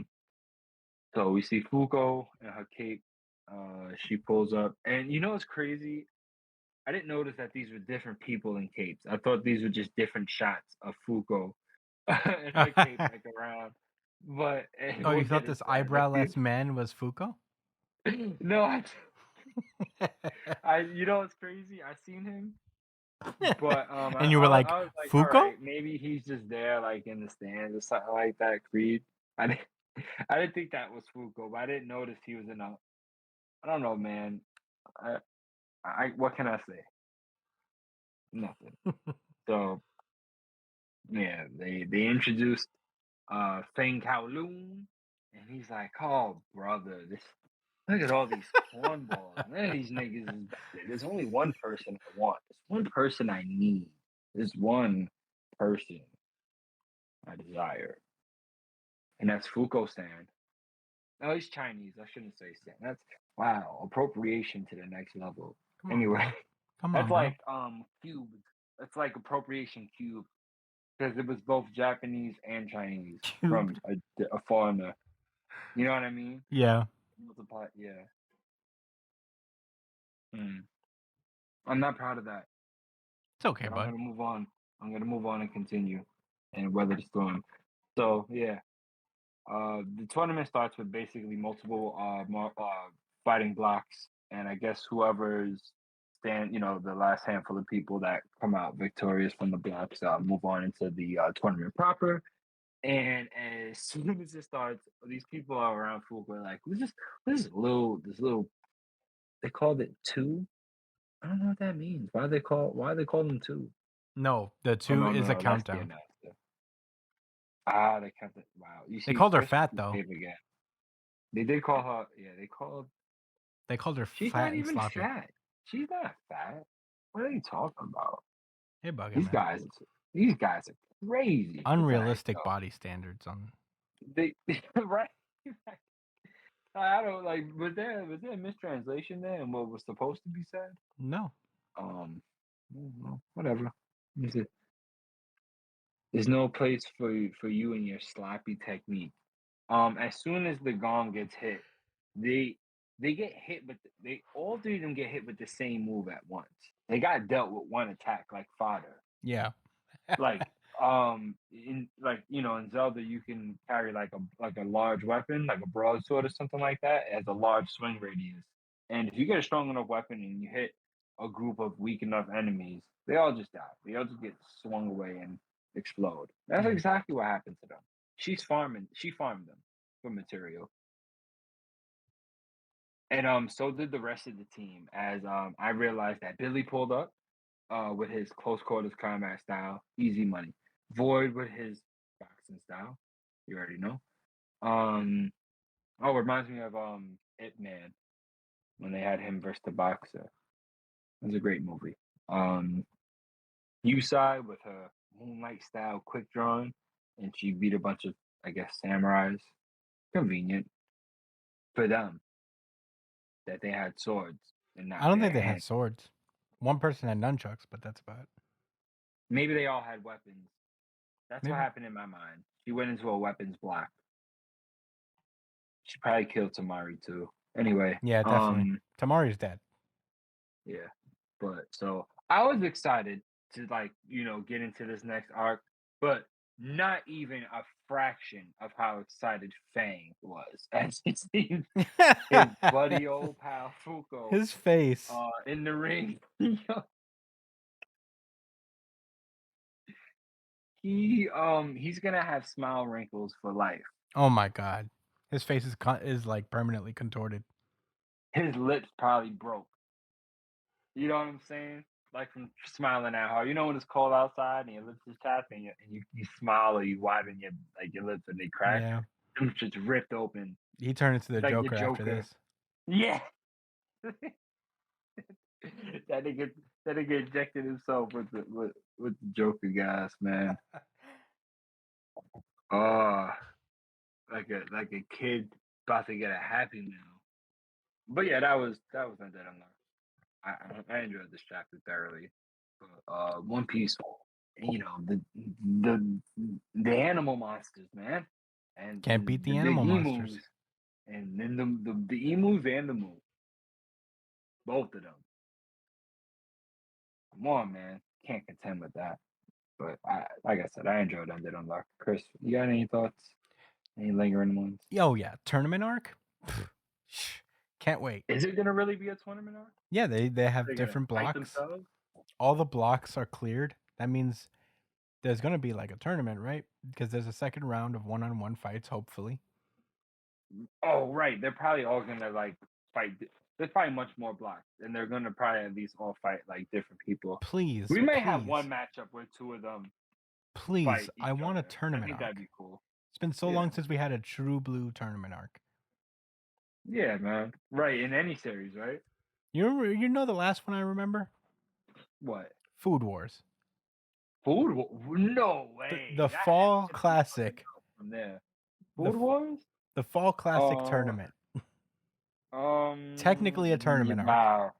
So we see Fuko and her cape. She pulls up, and it's crazy. I didn't notice that these were different people in capes. I thought these were just different shots of Fuko and her cape like around. But Oh, you thought this eyebrowless man was Fuko? No, it's crazy. I seen him, but and you were like, I was like, Fuko? all right, maybe he's just there, like in the stands or something like that. Creed. I didn't think that was Fuko, but I didn't notice he was in a. I don't know, man. What can I say? Nothing. So yeah, they introduced Feng Kowloon, and he's like, oh brother, look at all these cornballs. None of these niggas is better. There's only one person I want. There's one person I need. There's one person I desire. And that's Fuko-san. No, he's Chinese. I shouldn't say San. That's wow, appropriation to the next level. Come on, Anyway, Come that's on, bro. like cube. That's like appropriation cube because it was both Japanese and Chinese from a foreigner. You know what I mean? Yeah. Multiply, yeah. I'm not proud of that. It's okay, But bud. I'm gonna move on. I'm gonna move on and continue and weather the storm. So yeah, the tournament starts with basically multiple fighting blocks, and I guess whoever's the last handful of people that come out victorious from the blocks move on into the tournament proper. And as soon as it starts, these people are around Fuku like, who's this little they called it two? I don't know what that means. Why they call them two? No, the two is a countdown. They kept it. Wow. You see, They called her first fat she though. came again. They did call her. Yeah, They called her she's fat not and even sloppy. fat. She's not fat. What are you talking about? Hey, Bugger, These man. guys These guys are crazy. Unrealistic body standards on. They right. I don't like. Was there a mistranslation there and what was supposed to be said? No. Well, whatever. There's no place for you and your sloppy technique. As soon as the gong gets hit, they get hit, but they all three of them get hit with the same move at once. They got dealt with one attack like fodder. Yeah. Like in in Zelda you can carry like a large weapon, like a broadsword or something like that. It has a large swing radius, and if you get a strong enough weapon and you hit a group of weak enough enemies, they all just die. They all just get swung away and explode. That's Yeah. exactly what happened to them. She farmed them for material, and so did the rest of the team. As I realized that Billy pulled up with his close quarters combat style, easy money. Void with his boxing style, you already know. Oh, it reminds me of Ip Man when they had him versus the boxer. It was a great movie. Yusai with her moonlight style quick drawing, and she beat a bunch of, I guess, samurais. Convenient for them that they had swords and not I don't bare think they had hands. swords. One person had nunchucks, but that's about it. Maybe they all had weapons. That's Maybe. what happened in my mind. She went into a weapons block. She probably killed Tamari too. Anyway. Yeah, definitely. Tamari's dead. Yeah. But so I was excited to get into this next arc, but not even a fraction of how excited Fang was as he seen his buddy old pal Fuko His face. in the ring. He's gonna have smile wrinkles for life. Oh my god. His face is like permanently contorted. His lips probably broke. You know what I'm saying? Like from smiling that hard. You know when it's cold outside and your lips is chapped and you smile or you widen your lips and they crack. Yeah. Them just ripped open. He turned into the Like the Joker after Joker. this. Yeah. that nigga injected himself with the Joker gas, man. Oh, like a kid about to get a Happy Meal. But yeah, that was Undead Unlocked. I enjoyed this chapter thoroughly. One Piece, the animal monsters, man, and Can't beat the big animal emus, monsters. and then the emus and the moon, both of them. Come on, man, can't contend with that. But like I said, I enjoyed Undead Unlocked. Chris, you got any thoughts? Any lingering ones? Oh yeah, tournament arc. Can't wait. Is it gonna really be a tournament arc? Yeah, they have They're gonna different fight blocks. themselves? All the blocks are cleared. That means there's gonna be like a tournament, right? Because there's a second round of one-on-one fights, hopefully. Oh, right. They're probably all gonna fight. There's probably much more blocks, and they're gonna probably at least all fight like different people. Please, We may please, have one matchup where two of them please. fight I each want a other. I tournament think arc. that'd be cool. It's been so long since we had a True Blue tournament arc. Yeah, man. Right, in any series, right? You know the last one I remember? What? Food Wars. Food? No way. The That Fall had to be Classic. from there. The Food Wars? The Fall Classic tournament. Technically a tournament arc. Wow.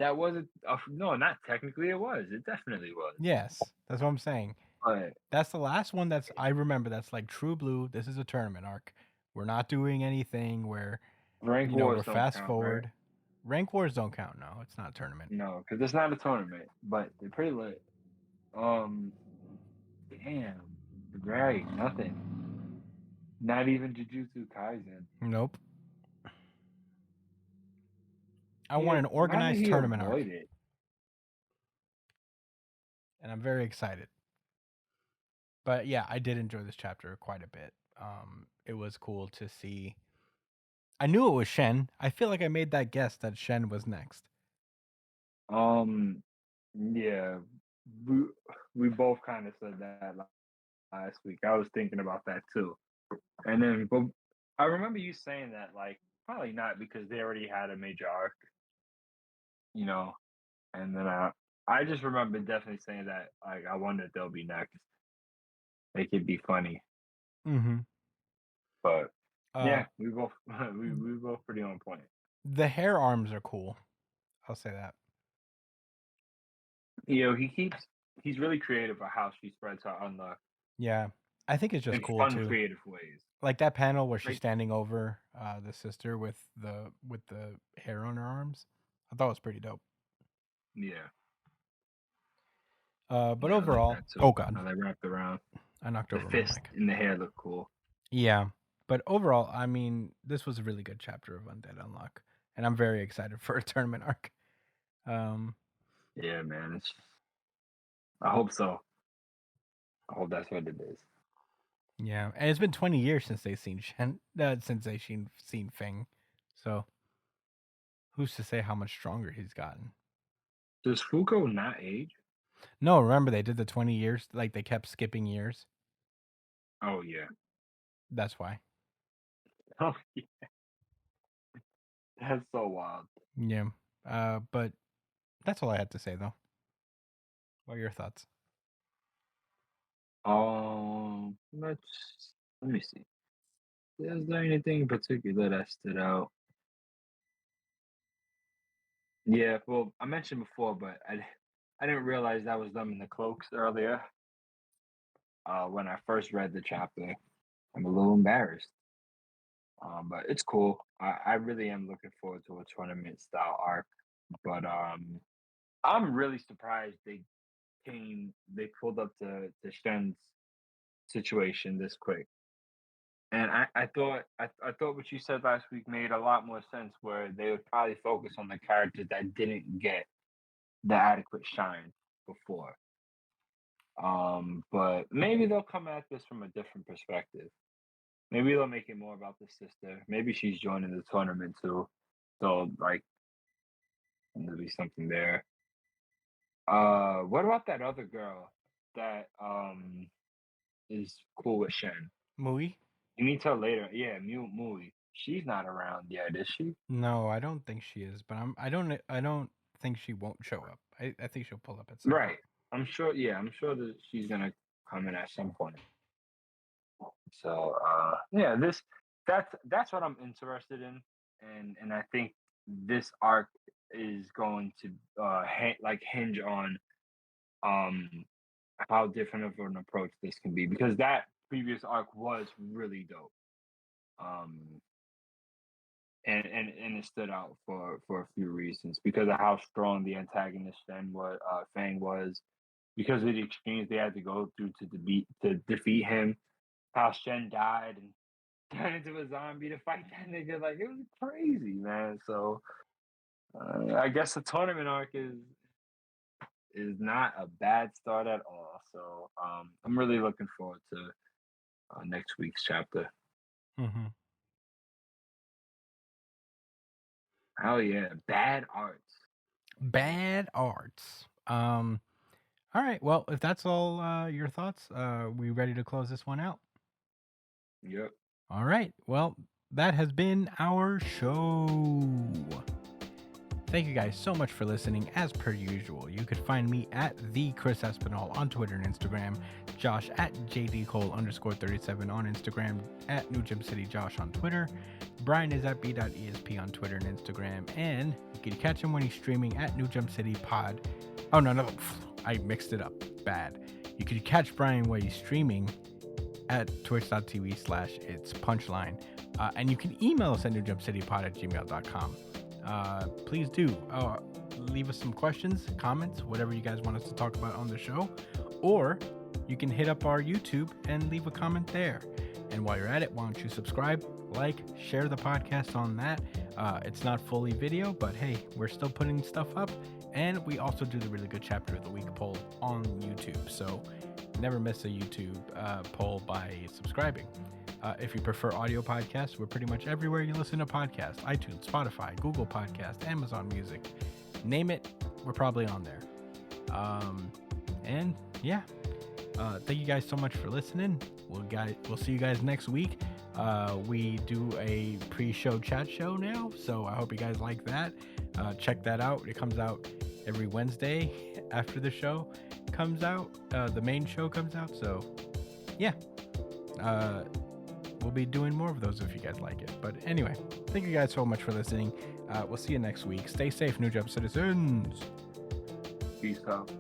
That wasn't. No, not technically. It was. It definitely was. Yes, that's what I'm saying. But That's the last one I remember. That's like True Blue. This is a tournament arc. We're not doing anything where Rank Wars we're don't fast count, forward. right? Rank Wars don't count. No, it's not a tournament. No, because it's not a tournament, but they're pretty lit. Damn. Right, nothing. Not even Jujutsu Kaisen. Nope. I want an organized tournament arc. It? And I'm very excited. But yeah, I did enjoy this chapter quite a bit. It was cool to see. I knew it was Shen. I feel like I made that guess that Shen was next. Yeah, we both kind of said that last week. I was thinking about that too. And then, but I remember you saying that probably not because they already had a major arc, and then I just remember definitely saying that. Like, I wonder if they'll be next. They could be funny, Mm-hmm. but Uh, yeah, we both we both pretty on point. the hair arms are cool. I'll say that. You know, he's really creative about how she spreads her unluck Yeah, I think it's just in cool fun, too. creative ways. Like that panel where she's Like, standing over the sister with the hair on her arms. I thought it was pretty dope. yeah, But yeah, I like overall, that too. oh god, How they wrapped around. I knocked The over my fist mic. and the hair look cool. Yeah, but overall, I mean, this was a really good chapter of Undead Unluck, and I'm very excited for a tournament arc. Um, Yeah, man. I hope so. I hope that's what it is. yeah, and it's been 20 years since they've seen seen Feng, so who's to say how much stronger he's gotten? Does Fuko not age? No, remember they did the 20 years, like they kept skipping years. Oh yeah. That's why. Oh yeah. That's so wild. Yeah. But that's all I had to say though. What are your thoughts? Let me see. Is there anything in particular that stood out? Yeah, well, I mentioned before, but I didn't realize that was them in the cloaks earlier. When I first read the chapter, I'm a little embarrassed. But it's cool. I really am looking forward to a tournament style arc. But I'm really surprised they pulled up to Shen's situation this quick. And I thought what you said last week made a lot more sense, where they would probably focus on the characters that didn't get the adequate shine before. But maybe they'll come at this from a different perspective. Maybe they'll make it more about the sister. Maybe she's joining the tournament too. So like there'll be something there. What about that other girl that is cool with Shen? Mui? You meet her later. Yeah, Mui. She's not around yet, is she? No, I don't think she is, but I don't think she won't show up. I think she'll pull up at some Right. point. I'm sure. Yeah, I'm sure that she's gonna come in at some point. So yeah, that's what I'm interested in, and I think this arc is going to hinge on um how different of an approach this can be, because that previous arc was really dope. Um, and it stood out for a few reasons, because of how strong the antagonist Fang was, because of the extremes they had to go through to defeat him, how Shen died and turned into a zombie to fight that nigga. Like, it was crazy, man. So I guess the tournament arc is not a bad start at all. So I'm really looking forward to next week's chapter. Mm-hmm. Hell yeah, bad arts. Bad arts. All right. Well, if that's all your thoughts, we ready to close this one out? Yep. All right. Well, that has been our show. Thank you guys so much for listening. As per usual, you could find me at the Chris Espinal on Twitter and Instagram, Josh at JDCole_37 on Instagram, at New Gym City Josh on Twitter. Brian is at b.esp on Twitter and Instagram, and you can catch him when he's streaming at New Gym City Pod. Oh no, I mixed it up. Bad. You can catch Brian while he's streaming at twitch.tv/its punchline, and you can email us at newjumpcitypod@gmail.com. Please do leave us some questions, comments, whatever you guys want us to talk about on the show, or you can hit up our YouTube and leave a comment there. And while you're at it, why don't you subscribe, like, share the podcast on that. It's not fully video, but hey, we're still putting stuff up, and we also do the really good chapter of the week poll on YouTube, so never miss a YouTube poll by subscribing. If you prefer audio podcasts, we're pretty much everywhere you listen to podcasts: iTunes, Spotify, Google Podcasts, Amazon Music, name it, we're probably on there. And yeah, thank you guys so much for listening. We'll see you guys next week. We do a pre-show chat show now, so I hope you guys like that. Check that out. It comes out every Wednesday after the show comes out, the main show comes out. So, yeah, we'll be doing more of those if you guys like it. But anyway, thank you guys so much for listening. We'll see you next week. Stay safe, New Jump citizens. Peace out.